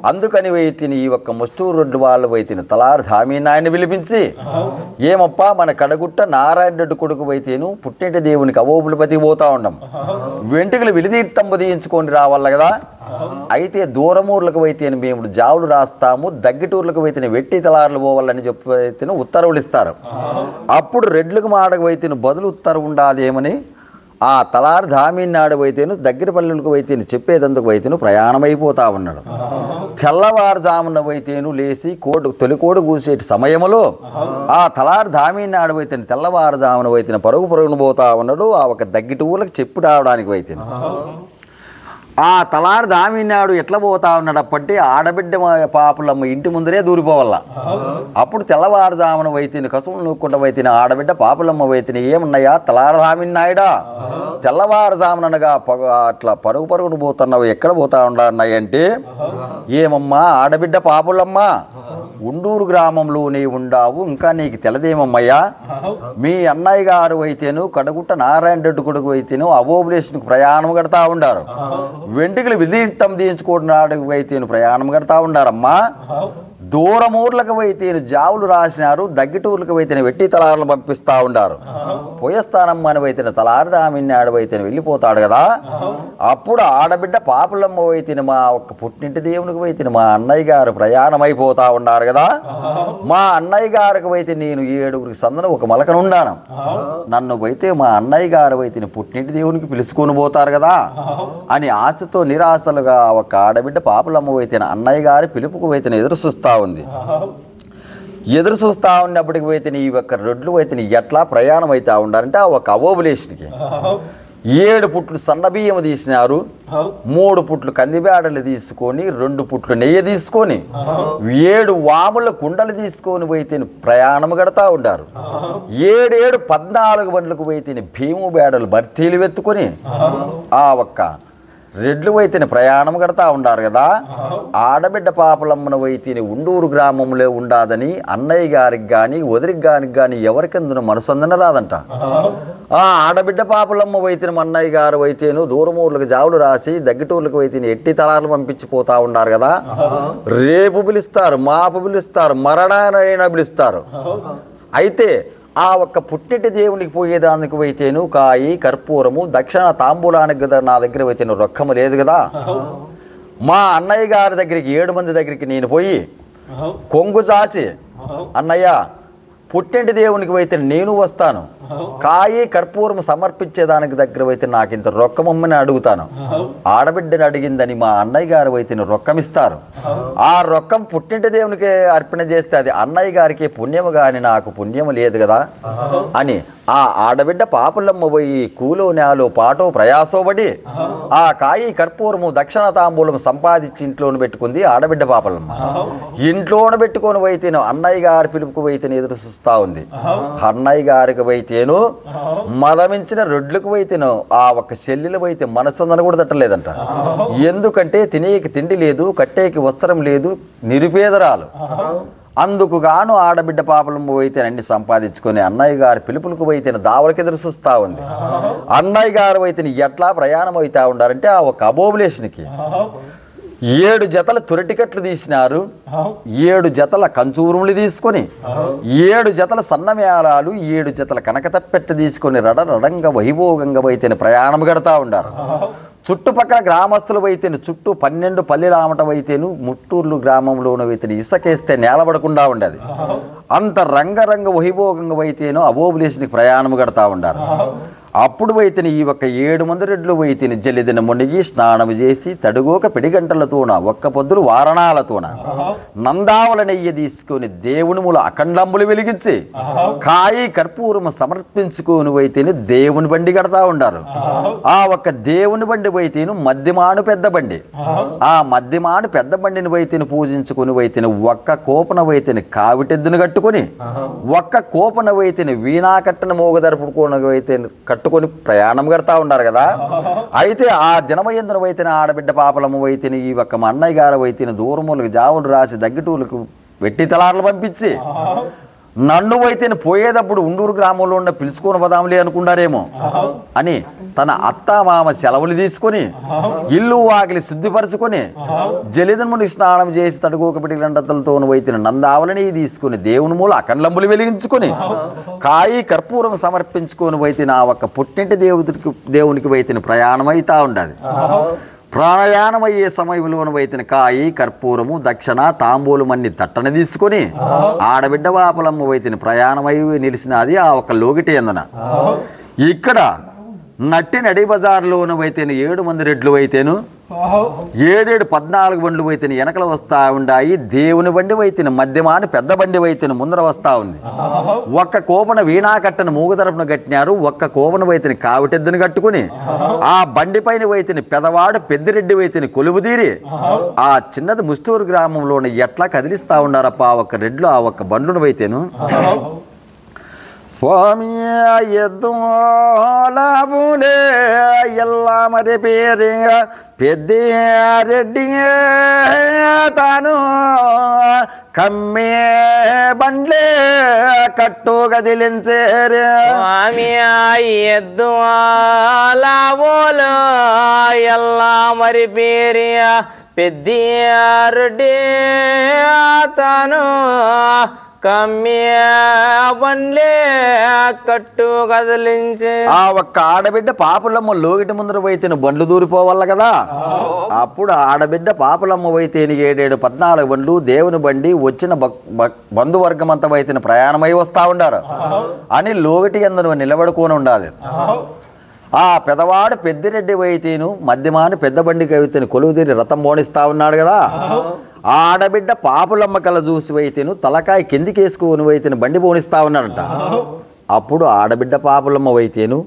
అందుకని వైతిని ఈ ఒక్క ముష్టూరు రొడ్లు వాళ్ళు వైతిని తలారు ధామీనాయన్ని పిలిపించి, ఏమప్పా మన కడగుట్ట నారాయణ రెడ్డి కొడుకు వైతేను పుట్టింటి దేవునికి అవోబులు బతికి పోతా ఉన్నాం, వెంట్రుకలు విలిదీర్థంబు తీయించుకొని రావాల కదా. అయితే దూరమూర్లకు అయితేనే మేము జావులు రాస్తాము, దగ్గటూర్లకు అయితేనే వెట్టి తలారులు పోవాలని చెప్పి అయితేనే ఉత్తర్వులు ఇస్తారు. అప్పుడు రెడ్లకు మాడకు అయితేనే బదులు ఉత్తర్వు ఉండాదేమని ఆ తలారు ధామీనాడు అయితేను దగ్గర పల్లెలకు అయితేను చెప్పేదందుకు అయితేను ప్రయాణం అయిపోతా ఉన్నాడు. తెల్లవారుజామున అయితేను లేచి తొలికోడు కూసేటి సమయంలో ఆ తలారు ధామీనాడు అయితేను తెల్లవారుజామున అయితేను పరుగును పోతా ఉన్నాడు. ఆ ఒక దగ్గటి ఊళ్ళకి చెప్పు రావడానికి అయితేను ఆ తలారు దామినాడు ఎట్లా పోతా ఉన్నాడు అప్పటి ఆడబిడ్డ పాపులమ్మ ఇంటి ముందరే దూరిపోవాల. అప్పుడు తెల్లవారుజామున వైతిని కసులు నూక్కుంటా వైతిని ఆడబిడ్డ పాపులమ్మ వైతిని, ఏమున్నాయా తలారు దామినాయుడా, తెల్లవారుజామునగా అట్లా పరుగును పోతున్నావు, ఎక్కడ పోతా ఉన్నాయి అంటే, ఏమమ్మా ఆడబిడ్డ పాపులమ్మ ఉండూరు గ్రామంలోనే ఉండావు, ఇంకా నీకు తెలదేమమ్మయ్యా, మీ అన్నయ్య గారు అయితేను కడగుట్ట నారాయణ రెడ్డి కొడుకు అయితేను అవోబులేషన్కు ప్రయాణం కడతా ఉండారు, వెంట్రుకలు విధిర్థం తీయించుకోవడానికి అయితేను ప్రయాణం కడతా ఉండారమ్మా. దూరమూర్లకు అయితేను జావులు రాసినారు, దగ్గటూర్లకు అయితేనే వెట్టి తలారులు పంపిస్తూ ఉండారు. పోయస్థానమ్మ అని అయితేనే తలారు దామినాడు అయితేనే వెళ్ళిపోతాడు కదా. అప్పుడు ఆడబిడ్డ పాపులమ్మ అయితేనే మా ఒక్క పుట్టింటి దేవునికి అయితేనే మా అన్నయ్య గారు ప్రయాణం అయిపోతా ఉన్నారు కదా. మా అన్నయ్య గారికి అయితే నేను 7గురికి సందన ఒక మలకనున్నాను, నన్ను అయితే మా అన్నయ్య గారు అయితే పుట్టింటి దేవునికి పిలుచుకొని పోతారు కదా అని ఆశతో నిరాశలుగా ఒక ఆడబిడ్డ పాపులమ్మ అయితే అన్నయ్య గారి పిలుపుకు అయితే ఎదురు చూస్తా ఉంది. ఎదురు చూస్తా ఉన్నప్పటికి అయితే ఈ ఒక్క రొడ్లు అయితే ఎట్లా ప్రయాణం అవుతా ఉండాలంటే ఆ ఒక అవోబులేషన్కి 7 పుట్లు సన్నబియ్యం తీసినారు, 3 పుట్లు కందిబేడలు తీసుకొని, 2 పుట్లు నెయ్యి తీసుకొని, 7 వాముల కుండలు తీసుకొని పోయితే ప్రయాణం గడతా ఉండారు. 7 14 బండ్లకు పోయితే భీము బేడలు భర్తీలు వెత్తుకొని ఆ ఒక్క రెడ్లు అయితేనే ప్రయాణం కడతా ఉండారు కదా. ఆడబిడ్డ పాపలమ్మను అయితేనే ఉండూరు గ్రామంలో ఉండాదని అన్నయ్య గారికి కానీ వదిరికి కానీ ఎవరికిందున మనసందన రాదంట. ఆ ఆడబిడ్డ పాపలమ్మ అయితేనే అన్నయ్య గారు అయితేను దూరమూర్లకు జావులు రాసి దగ్గటూర్లకు అయితేనే ఎట్టి తలాలు పంపించిపోతా ఉన్నారు కదా. రేపు పిలుస్తారు, మాపు పిలుస్తారు, మరణానైనా పిలుస్తారు. అయితే ఆ ఒక్క పుట్టిటి దేవునికి పోయేదానికి అయితేను కాయి కర్పూరము దక్షిణ తాంబూలానికి కదా నా దగ్గర అయితేను రొక్కము లేదు కదా. మా అన్నయ్య గారి దగ్గరికి 7 మంది దగ్గరికి నేను పోయి కొంగు చాచి, అన్నయ్య పుట్టింటి దేవునికి అయితే నేను వస్తాను, కాయి కర్పూరం సమర్పించేదానికి దగ్గర అయితే నాకు ఇంత రొక్కమమ్మని అడుగుతాను. ఆడబిడ్డని అడిగిందని మా అన్నయ్య గారు అయితే రొక్కమిస్తారు. ఆ రొక్కం పుట్టింటి దేవునికి అర్పణ చేస్తే అది అన్నయ్య గారికి పుణ్యము కానీ నాకు పుణ్యము లేదు కదా అని ఆ ఆడబిడ్డ పాపులమ్మ పోయి కూలో నేలో పాటో ప్రయాసోబడి ఆ కాయి కర్పూరము దక్షిణ తాంబూలం సంపాదించి ఇంట్లోనే పెట్టుకుంది ఆడబిడ్డ పాపలమ్మ. ఇంట్లోనే పెట్టుకొని వైతేను అన్నయ్య గారి పిలుపుకు వైతేను ఎదురు చూస్తా ఉంది. అన్నయ్య గారికి వైతేను మదమించిన రొడ్లకు వైతేను ఆ ఒక్క చెల్లెలు వైతే మనసందన కూడా తట్టలేదంట. ఎందుకంటే తినేకి తిండి లేదు, కట్టేకి వస్త్రం లేదు, నిరుపేదరాలు. అందుకు గాను ఆడబిడ్డ పాపలమ్మ అయితే అన్ని సంపాదించుకొని అన్నయ్య గారి పిలుపులకు అయితే దావలకి ఎదురు చూస్తూ ఉంది. అన్నయ్య గారు అయితే ఎట్లా ప్రయాణం అవుతా ఉండారంటే ఆ ఒక అబోబులేషన్కి 7 జతల తురటికట్లు తీసినారు, 7 జతల కంచూరుములు తీసుకొని, 7 జతల సన్నమేళాలు, 7 జతల కనకతప్పెట్టు తీసుకొని రడంగా వైభోగంగా అయితే ప్రయాణం గడతా ఉండారు. చుట్టుపక్కల గ్రామస్తులు అయితేను చుట్టూ 12 పల్లెలు ఆమటం అయితేను ముట్టూర్లు గ్రామంలోనూ అయితేను ఇసుకేస్తే నేలబడకుండా ఉండేది. అంత రంగరంగ వైభోగంగా అయితేనో అబోబులేసినికి ప్రయాణం కడతా ఉండారు. అప్పుడు వైతిని ఈ ఒక్క 7 మంది రెడ్లు వైతిని జలిదిన మునిగి స్నానం చేసి తడుగోక పిడిగంటలతోన ఒక్క పొద్దులు వారణాలతోన నందావల నెయ్యి తీసుకొని దేవుని మూల అఖండంబులు వెలిగించి కాయి కర్పూరము సమర్పించుకొని వైతిని దేవుని బండి కడతా ఉండారు. ఆ ఒక్క దేవుని బండి వైతిను మధ్యమాను పెద్ద బండి, ఆ మధ్యమాను పెద్ద బండిని వైతిని పూజించుకుని వైతిని ఒక్క కోపన వైతిని కావిటెద్దును కట్టుకొని ఒక్క కోపన వైతిని వీణా కట్టన మోగదరుపుకొని వైతిని కట్టుకొని ప్రయాణం కడతా ఉన్నారు కదా. అయితే ఆ దినమయందున వైతిని ఆడబిడ్డ పాపలమ్మ వైతిని ఈ ఒక్క మా అన్నయ్య గారు వైతిని దూరములకు జావులు రాసి దగ్గటూలకు వెట్టి తలార్లు పంపించి నన్ను వైతిని పోయేటప్పుడు ఉండూరు గ్రామంలో ఉన్న పిలుచుకొని పోదాంలే అనుకున్నారేమో అని తన అత్త మామ సెలవులు తీసుకొని ఇల్లు వాకిలి శుద్ధిపరచుకొని జలిదముని స్నానం చేసి తడుకోక పిడిగంటలతో వైతిని నందావలని తీసుకుని దేవుని మూల అఖండంబులు వెలిగించుకొని కాయి కర్పూరం సమర్పించుకొని వైతిని ఆ ఒక్క పుట్టింటి దేవునికి వైతిని ప్రయాణం అవుతా ఉండాలి. ప్రయాణమయ్యే సమయంలోన వైతిని కాయి కర్పూరము దక్షిణ తాంబూలమన్ని తట్టన తీసుకొని ఆడబిడ్డ వాపలమ్మ వైతిని ప్రయాణమై నిలిచినది ఆ ఒక్క లోగిటి ఎందున. ఇక్కడ నట్టి నడి బజార్లోన వైతేను 7 మంది రెడ్లు వైతేను 7 14 బండ్లు వైతేను వెనకలు వస్తా ఉండాయి. దేవుని బండి వైతేను మధ్యమాని పెద్ద బండి వైతేను ముందర వస్తా ఉంది. ఒక్క కోపన వీణా కట్టను మూగతరపున కట్టినారు, ఒక్క కోపన వైతేని కావిటెద్దును కట్టుకుని ఆ బండి పైన వైతేని పెదవాడు పెద్దిరెడ్డి వైతేని కొలువుదీరి ఆ చిన్నది ముస్తూరు గ్రామంలోని ఎట్లా కదిలిస్తా ఉన్నారప్ప ఆ ఒక్క రెడ్లు ఆ ఒక్క బండ్లను వైతేను. స్వామి ఎద్దులే ఎల్లా మరి పేరు పెద్ద రెడ్డి తాను కమ్మే బండ్లే కట్టు కదిలించేరు. స్వామి ఎద్దు లావోలు ఎల్లా మరి పేరు పెద్ద రెడ్డి తాను కమ్మే బండ్లే కట్టు కదిలించే. ఆ ఒక్క ఆడబిడ్డ పాపులమ్మ లోగిటి ముందర వైతేను బండ్లు దూరిపోవాలి కదా. అప్పుడు ఆడబిడ్డ పాపులమ్మ వైతేని 7 14 బండ్లు దేవుని బండి వచ్చిన బంధువర్గం అంతా వైతేని ప్రయాణమై వస్తా ఉండారు అని లోగిటి అందరూ నిలబడుకొని ఉండాలి. ఆ పెదవాడు పెద్దిరెడ్డి వైతేను మధ్యమాని పెద్ద బండి కవితని కొలువుదీరి రథం మోనిస్తా ఉన్నాడు కదా. ఆడబిడ్డ పాపులమ్మ కల చూసి వైతేను తలకాయ కిందికేసుకుని వైతేను బండి పోనిస్తా ఉన్నాడంట. అప్పుడు ఆడబిడ్డ పాపులమ్మ వైతేను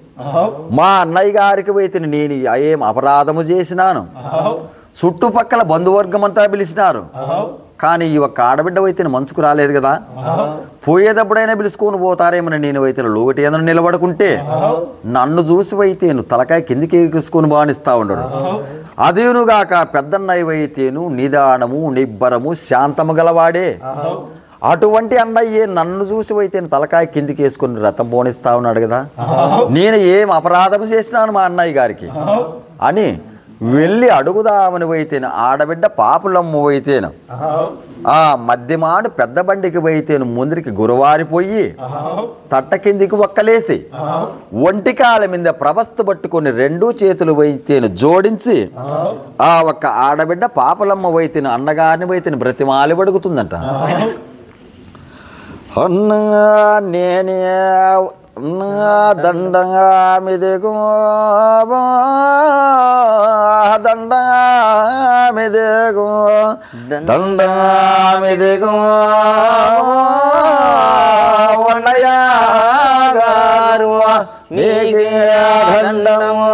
మా అన్నయ్య గారికి వైతేను నేను ఏం అపరాధము చేసినాను, చుట్టుపక్కల బంధువర్గం అంతా పిలిచినారు, కానీ ఈ ఒక్క ఆడబిడ్డ వైతేను మంచుకు రాలేదు కదా, పోయేటప్పుడైనా పిలుచుకొని పోతారేమని నేను వైతేను లోగటి ఏదైనా నిలబడుకుంటే నన్ను చూసి వైతేను తలకాయ కిందికి ఎక్కించుకొని బానిస్తా ఉండడు. అదేనుగాక పెద్దన్నయ్య వైతేను నిదానము నిబ్బరము శాంతము గలవాడే. అటువంటి అన్నయ్యే నన్ను చూసి వైతేను తలకాయ కిందికి వేసుకొని రథం పోనిస్తా ఉన్నాడు కదా, నేను ఏం అపరాధం చేసినాను మా అన్నయ్య గారికి అని వెళ్ళి అడుగుదామని వైతేను ఆడబిడ్డ పాపులమ్మ వైతేను ఆ మధ్యమాడు పెద్ద బండికి వైతేను ముందరికి గురువారిపోయి తట్ట కిందికి ఒక్కలేసి ఒంటికాల మీద ప్రభస్తు పట్టుకొని 2 చేతులు వైతేను జోడించి ఆ ఒక్క ఆడబిడ్డ పాపులమ్మ వైతేను అన్నగారిని వైతేను బ్రతిమాలి పడుకుతుందంట. అన్నా నేనే దండంగా మిదిగో దండంగా మిదిగో దండంగా మిదిగో వన్నయ్య గారు నీకే దండము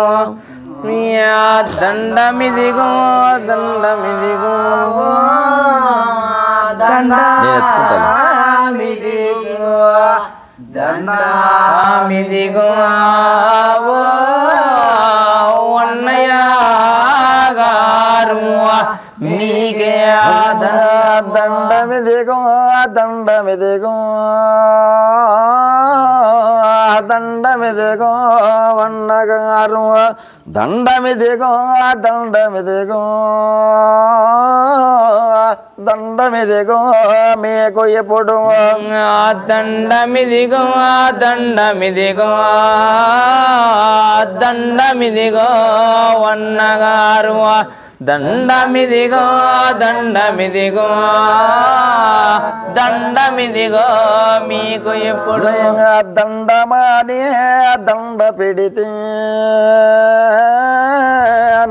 దండమిదిగో దండమిదిగో దండమిదిగో దండమిదిగో అన్నయ్య గారు నీకే దండమిదిగో దండమిదిగో దండమిదిగో వన్నగారు దండమిదిగో దండమిదిగో దండమిదిగో మీకు ఎప్పుడు దండమిదిగో దండమిదిగో దండమిదిగో వన్నగారు దండమిదిగో దండమిదిగో దండమిదిగో మీకు ఎప్పుడు దండమానే దండ పెడితే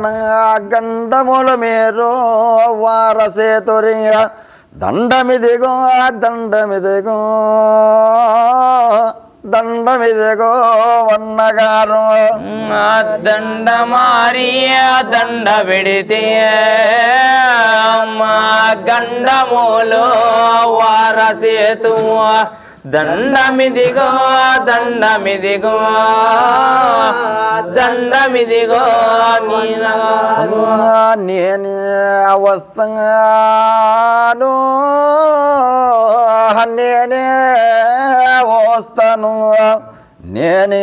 నా గండముల మీరు వారసేతురిగా దండమిదిగో దండమిదిగో దండమిదిగో వన్నగారు దండ మారి దండ పెడితే మా గండములో వారసేతు దండమిదిగో దండమిదిగో దండమిదిగో నేను వస్తాను నేనే వస్తాను నేనే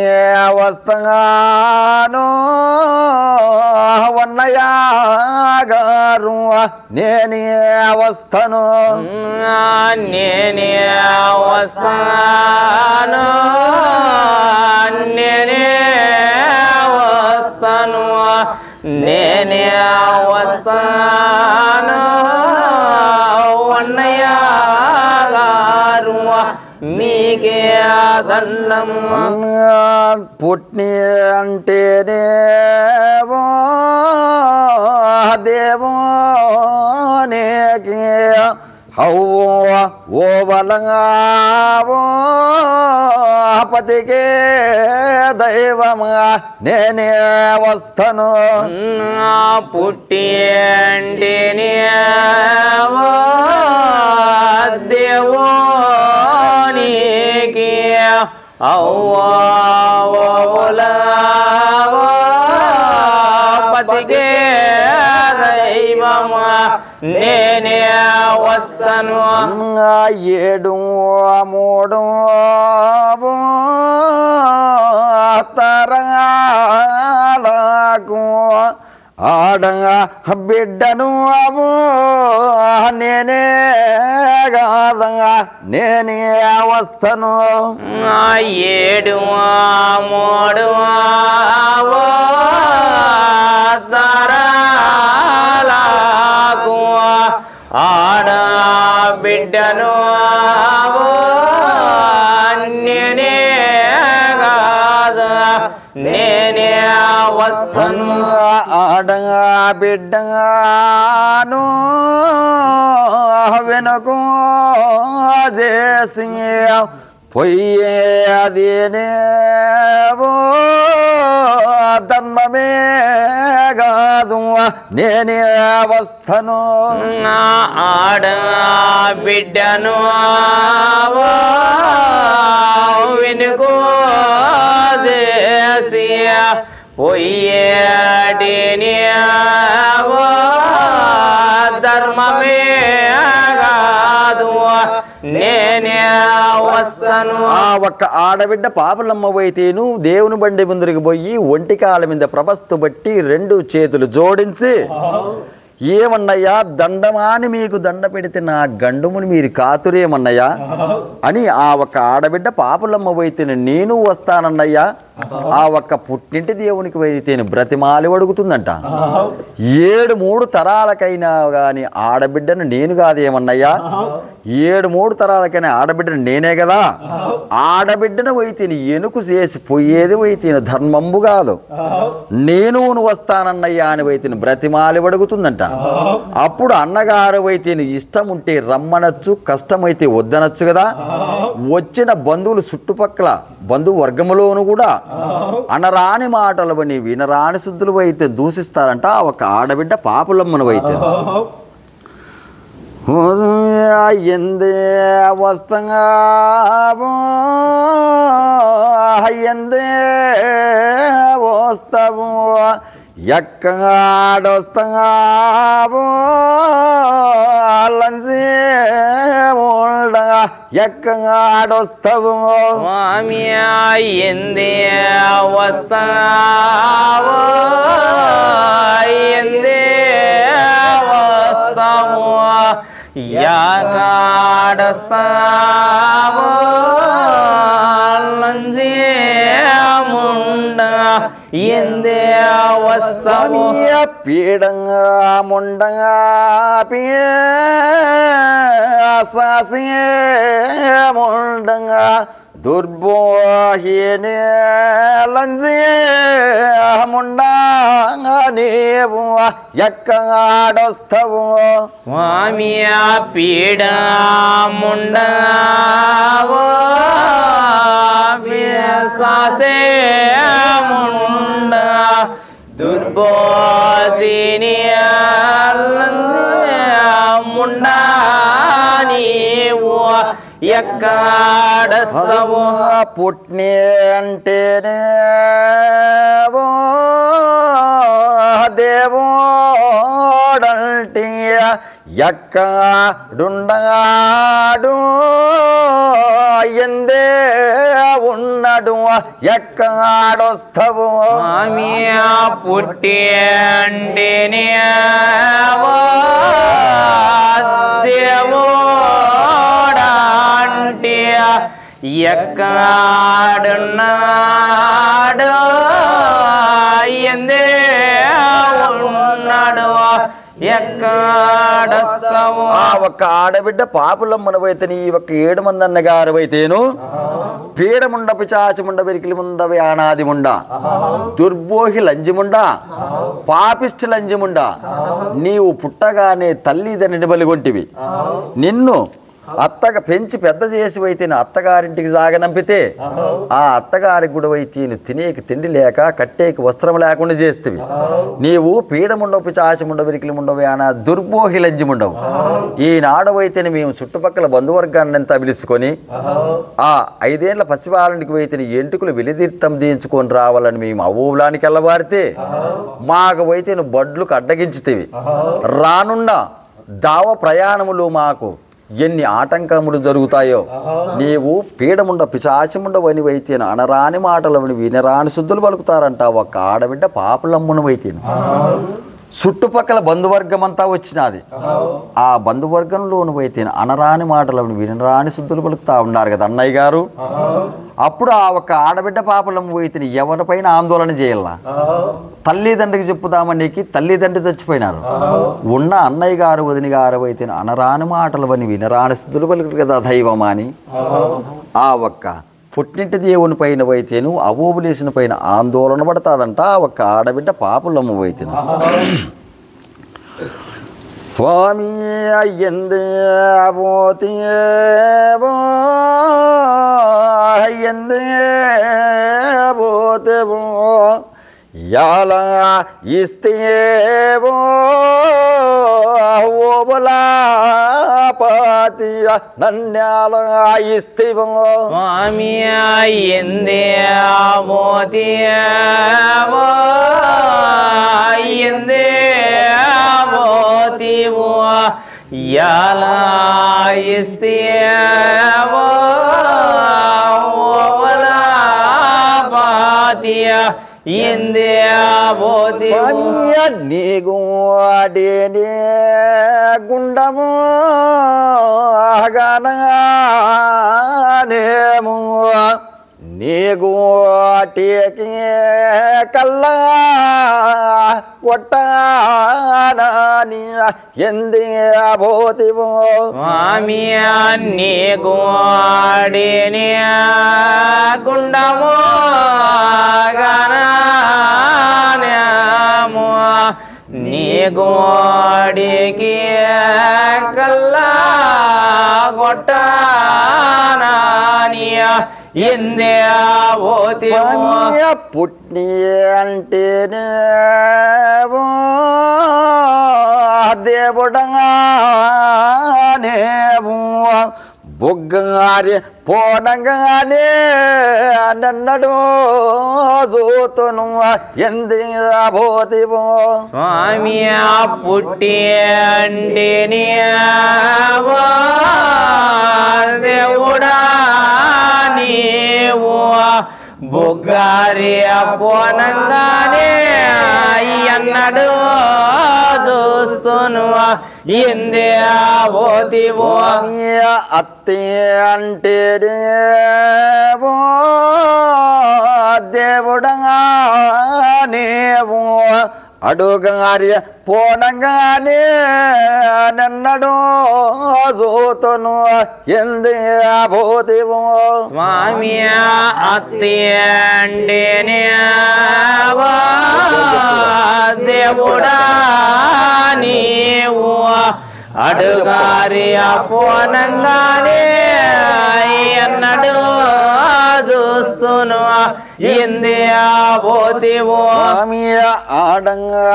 వస్తాను వన్నయ్య గారు నేనే వస్తాను నేనే వస్తాను నేనే వస్తాను నేనే వస్తాను వన్నయ్య గారు మీకే దండము పుట్ని అంటేనే దేవో నేకే ఓ బలంగావో పతికే దైవమా నేనే వస్తాను పుట్టి అంటేనే దేవో నీకే పతికే దైవమా నేనే వస్తాను ఏడు మూడు తరాలకు ఆడంగా బిడ్డను నేనే కాదంగా నేనే వస్తాను ఏడు మూడు తరాలకు ఆడ బిడ్డను నేనే కాదు నేనే వస్తాను ఆడంగా బిడ్డగాను వెనుక చేసి పొయ్యేదేనేవో ధర్మమే కాదు నేనే వస్తాను ఆడ బిడ్డను వెనుకో చేసి పొయ్యేడిని ధర్మమే కాదు నేనే వస్తాను ఆ ఒక్క ఆడబిడ్డ పాపలమ్మవైతేను దేవుని బండి ముందరికి పోయి ఒంటి కాళ్ళ మీద ప్రభస్తు బట్టి రెండు చేతులు జోడించి ఏమన్నయ్యా దండమాని మీకు దండ పెడితే నా గండుముని మీరు కాతురేమన్నయ్యా అని ఆ ఒక్క ఆడబిడ్డ పాపులమ్మవైతేనే నేను వస్తానన్నయ్యా ఆ ఒక్క పుట్టింటి దేవునికి వైతేనే బ్రతిమాలి అడుగుతుందంట 7-3 తరాలకైనా గాని ఆడబిడ్డను నేను కాదేమన్నయ్యా 7-3 తరాలకైనా ఆడబిడ్డను నేనే కదా ఆడబిడ్డను వైతేని ఎనుకు చేసి పోయేది వైతేని ధర్మంబు కాదు నేను వస్తానన్నయ్యా అని వైతేని బ్రతిమాలి అడుగుతుందంట అప్పుడు అన్నగారు వైతేని ఇష్టం ఉంటే రమ్మనొచ్చు కష్టమైతే వద్దనొచ్చు కదా వచ్చిన బంధువులు చుట్టుపక్కల బంధువు వర్గములోను కూడా అనరాని మాటలు అని వినరాని శుద్ధులు అయితే దూషిస్తారంట ఒక ఆడబిడ్డ పాపులమ్మను అయితే ఎందే వస్తంగా ఎందే వస్తావు ఎక్కడొస్తంగా లంచి ఎక్కడొస్తావు స్వామి ఎందే వస్తావు ఎందే వస్తావు ఎక్కడొస్తావు లంచి ముండ ఎందే వస్తావు స్వామి పీడంగా ముండంగా సాసి ముండంగా దుర్బోహినే లంజే ముండంగా నీవు ఎక్కడొస్తావు స్వామి పీడ ముండవో సాసే ముండ దుర్బోధిని ముండ నీవు ఎక్కడస్తావు పుట్ని అంటేనే దేవుడంటే ఎక్కడుండగాడు ఎందే ఉన్నడు ఎక్కడొస్తావు స్వామి పుట్టి అంటేనే దేవుడంటే ఎక్కడున్నాడు ఎందే ఉన్నాడు ఎక్కడస్తావు ఆ ఒక్క ఆడబిడ్డ పాపులమ్మనవైతే నీ ఒక్క 7 మంది అన్నగారు అయితేను పీడముండ పిచాచముండ వెరికిలి ముందవి ఆనాది ముండ దుర్బోహి లంజిముండ పాపిష్టి లంజిముండ నీవు పుట్టగానే తల్లిదండ్రిని బలిగొంటివి నిన్ను అత్తగా పెంచి పెద్ద చేసి వైతేను అత్తగారింటికి సాగనంపితే ఆ అత్తగారికి కూడా వైతేను తినేకి తిండి లేక కట్టేకి వస్త్రం లేకుండా చేస్తేవి నీవు పీడముండవు పిచాచముండవు విరికిలి ఉండవు అన్న దుర్బోహి లంజిముండవు ఈనాడవైతేనే మేము చుట్టుపక్కల బంధువర్గాన్ని అంతా పిలుచుకొని ఆ 5 ఏళ్ల పసిబాలనికి వైతేని ఎంటుకులు వెలితీర్థం దించుకొని రావాలని మేము అవ్వులానికి వెళ్ళబారితే మాకు వైతేను బడ్లకు అడ్డగించితేవి రానున్న దావ ప్రయాణములు మాకు ఎన్ని ఆటంకములు జరుగుతాయో నీవు పీడముండ పిశాచముండవని వైతేను అనరాని మాటలని వినరాని శుద్ధులు పలుకుతారంట ఒక ఆడబిడ్డ పాపులమ్మును వైతేను చుట్టుపక్కల బంధువర్గం అంతా వచ్చినది ఆ బంధువర్గంలోను వైతేను అనరాని మాటలను వినరాని శుద్ధులు పలుకుతా ఉన్నారు కదా అన్నయ్య గారు అప్పుడు ఆ ఒక ఆడబిడ్డ పాపలమ్మ వైతేను ఎవరిపైన ఆందోళన చేయాల తల్లిదండ్రికి చెప్పుదామనికి తల్లిదండ్రి చచ్చిపోయినారు ఉన్న అన్నయ్య గారు వదిన గారు అయితేను అనరాని మాటలవని వినరాని శుద్ధులు పలుకుతారు కదా దైవం అని ఆ ఒక్క పుట్టింటి దేవుని పైన వైతేను అవోబులేసిన పైన ఆందోళన పడతాదంట ఒక ఆడబిడ్డ పాపులమ్మ వైతేను స్వామి అయ్యందే అయ్యందే పోతేవో యాల ఇస్తేవో ఓబలా పాతియ నన్యాల ఇస్తేవో స్వామి ఎందే మోతియవో ఎందే మోతివో యాల ఇస్తేవో ఓబలా పాతియ ఎందే మోతివో నీగు అడేనే గుండము గననేము నీగు అటేకి కల్లా కొట్టాని ఎందే పోతివో స్వామి నీగు అడేనే గుండము గననేము నీగోడికి కల్లా కొట్టానియ ఎందే పోతివో పుట్ని అంటేనే దేవుడగానేము బొగ్గగారి పోనంగానే నన్నడు జోతును ఎందే పోతివో స్వామి పుట్టి అంటేనే దేవుడా నీవు బొగ్గారి పోనంగానే అన్నడు చూస్తును ఎందే పోతివో అత్తే అంటేనే దేవుడగానేము అడుగారి పోనంగానే నిన్నడు జోతను ఎందే భూతివో స్వామి అత్యండేనే దేవుడా నీవు అడుగారి పోనంగానే ఎన్నడు చూస్తును ఎందే పోతివో స్వామి ఆడంగా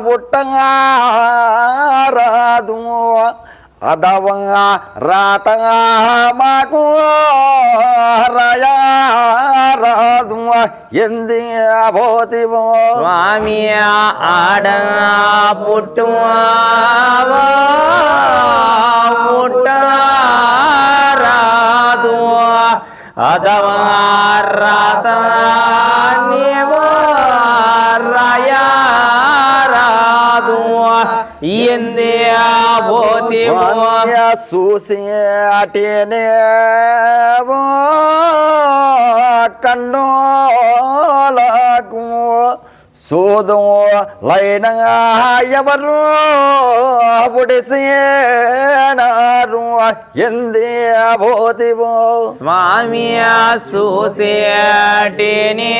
పుట్టంగా రాదు అదవంగా రాతంగా మాకు రాదు ఎంది పోతివో స్వామి ఆడ పుట్టు రాదు అదవా రాత నీవో రాదు ఎందే పోతివో చూసి అటేనే కన్నోలకు సోదు లైనంగా ఎవరు పుడిసేనారు ఎందే పోతివో స్వామి చూసేటిని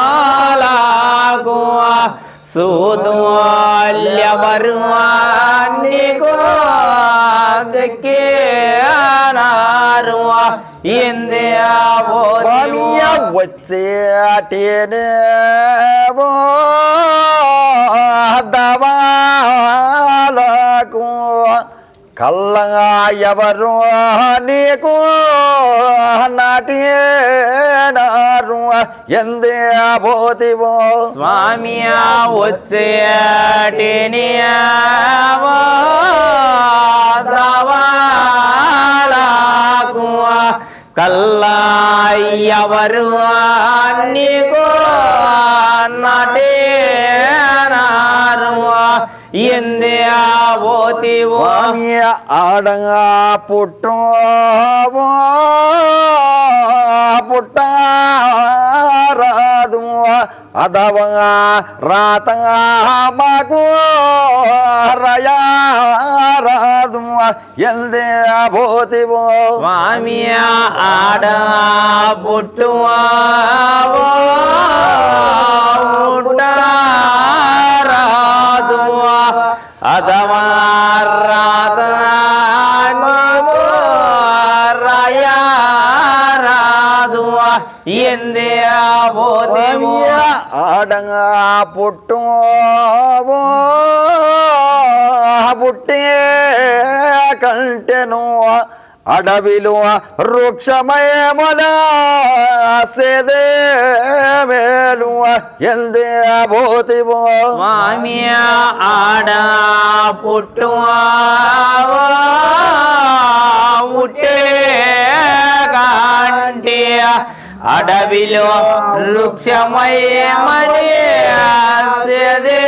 కన్నులాగు సూదులెవరు నీకు చెక్కేనారు ఎందే స్వామి వచ్చే అటేనే దవాలకు కళ్ళగా ఎవరు నీకు నాటినారు ఎందే పోతివో స్వామి వచ్చేటిని దవాలకు కల్లా ఎవరు నీకు నాటేనారు ఎందే పోతివో స్వామి ఆడంగా పుట్టరాదు అదవంగా రాతంగా మాకు రాదు ఎందే పోతివో స్వామి ఆడ పుట్టు రాదు అదవా రాత రాదు ఎందే పోతివో ఆడంగా పుట్టే కంటెను అడవిలో వృక్షమయముల సేదే మేలు ఎందే పోతివో స్వామి ఆడ పుట్టు ఉట్టే కాంటే అడవిలో వృక్షమయమని సేదేనేమో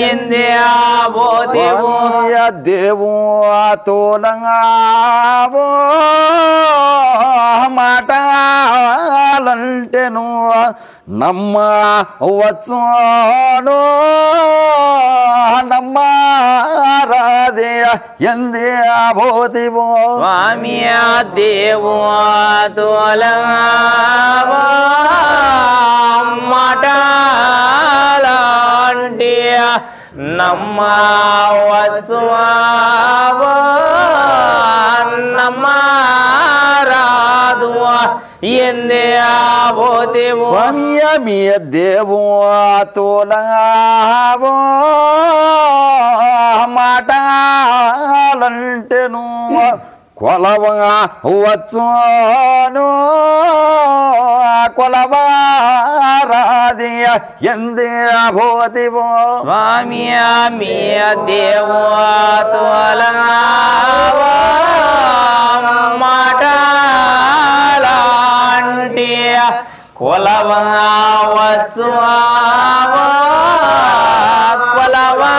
ఎందే పోతివో దేవు తోలంగా మాటలంటెను నమ్మవచ్చును నమ్మరాదే ఎందే పోతివో స్వామి దేవు తోలవా మాటలాంటి నమ్మవచ్చు నమ్మరాదు ఎందే పోతివో స్వామి మీ దేవు తోలవో మాటలంటెను కొలవగా వచ్చును కొలవారాది ఎందే పోతివో స్వామి మీ దేవు తోలవా మాటలాంటి కొలవచ్చు కొలవారాదు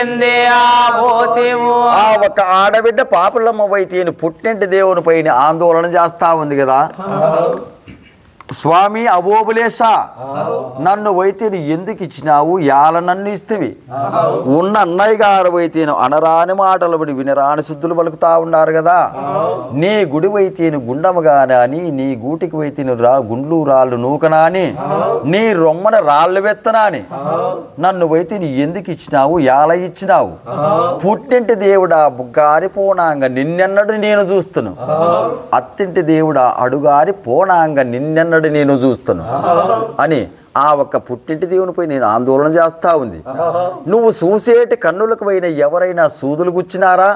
ఎందే పోతేవు ఆ ఒక ఆడబిడ్డ పాపులమ్మ వైతేను పుట్టింటి దేవుని పైన ఆందోళన చేస్తా ఉంది కదా. స్వామి అబోబులేసా, నన్ను వైతేను ఎందుకు ఇచ్చినావు, యాల నన్ను ఇస్తేవి. ఉన్న అన్నయ్య గారు వైతేను అనరాని మాటలు పడి వినరాని శుద్ధులు పలుకుతా ఉన్నారు కదా. నీ గుడి వైతేను గుండముగానా అని, నీ గూటికి వైతేను గుండ్లు రాళ్ళు నూకనా అని, నీ రొమ్మన రాళ్ళు వెత్తనా అని నన్ను వైతేను ఎందుకు ఇచ్చినావు, యాల ఇచ్చినావు. పుట్టింటి దేవుడా బుగ్గారి పోనాంగ నిన్నెన్నడు నేను చూస్తాను, అత్తింటి దేవుడా అడుగారి పోనాంగ నిన్నెన్నడు నేను చూస్తాను అని ఆ ఒక్క పుట్టింటి దేవునిపై నేను ఆందోళన చేస్తా ఉంది. నువ్వు చూసేటి కన్నులకు పోయిన ఎవరైనా సూదులు గుచ్చినారా,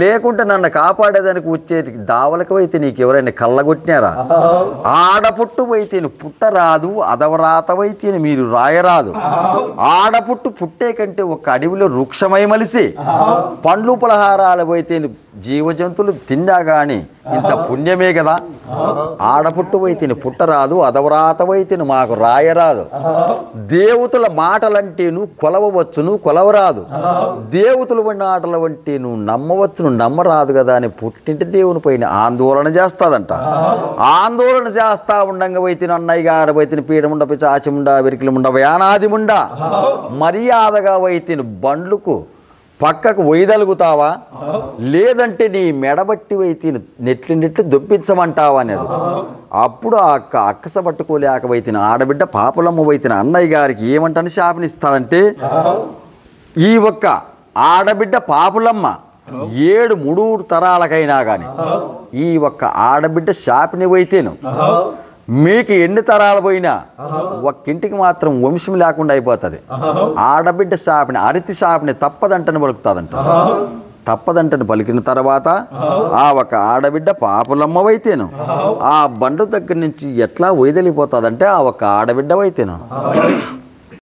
లేకుంటే నన్ను కాపాడేదానికి వచ్చేటి దావలకు అయితే నీకు ఎవరైనా కళ్ళగొట్టినారా. ఆడపుట్టు వైతేను పుట్టరాదు, అదవరాతవైతేను మీరు రాయరాదు. ఆడపుట్టు పుట్టే కంటే ఒక అడవిలో వృక్షమై మలిసి పండ్లు పలహారాలు వైతేను జీవజంతువులు తిన్నా గాని ఇంత పుణ్యమే కదా. ఆడపుట్టు వైతేను పుట్టరాదు, అదవరాతవైతేను మాకు రాయరాదు. దేవతల మాటలంటేను కొలవవచ్చును, కొలవరాదు. దేవతల మాటల వంటి నువ్వు నమ్మవచ్చును, నమ్మరాదు కదా అని పుట్టింటి దేవుని పైన ఆందోళన చేస్తాదంట. ఆందోళన చేస్తా ఉండంగా వైతేను అన్నయ్య గారు వైతేను పీడముండ, పిచాచముండ, వెరికిలముండ, వ్యానాదిముండ మర్యాదగా వైతేను బండ్లకు పక్కకు వైదలుగుతావా, లేదంటే నీ మెడబట్టి వైతేను నెట్లు దొప్పించమంటావా అనేది. అప్పుడు ఆ అక్కస పట్టుకోలేక వైతిన ఆడబిడ్డ పాపులమ్మ వైతిన అన్నయ్య గారికి ఏమంటాను శాపనిస్తాదంటే, ఈ ఒక్క ఆడబిడ్డ పాపులమ్మ 7 తరాలకైనా కానీ ఈ ఒక్క ఆడబిడ్డ శాపిని వైతేను మీకు ఎన్ని తరాలు పోయినా ఒక్కింటికి మాత్రం వంశం లేకుండా అయిపోతుంది. ఆడబిడ్డ శాపిని అరితి శాపిని తప్పదంటని పలుకుతుందంట. తప్పదంటని పలికిన తర్వాత ఆ ఒక ఆడబిడ్డ పాపులమ్మ వైతేను ఆ బండు దగ్గర నుంచి ఎట్లా వైదలిపోతుందంటే ఆ ఒక ఆడబిడ్డ వైతేను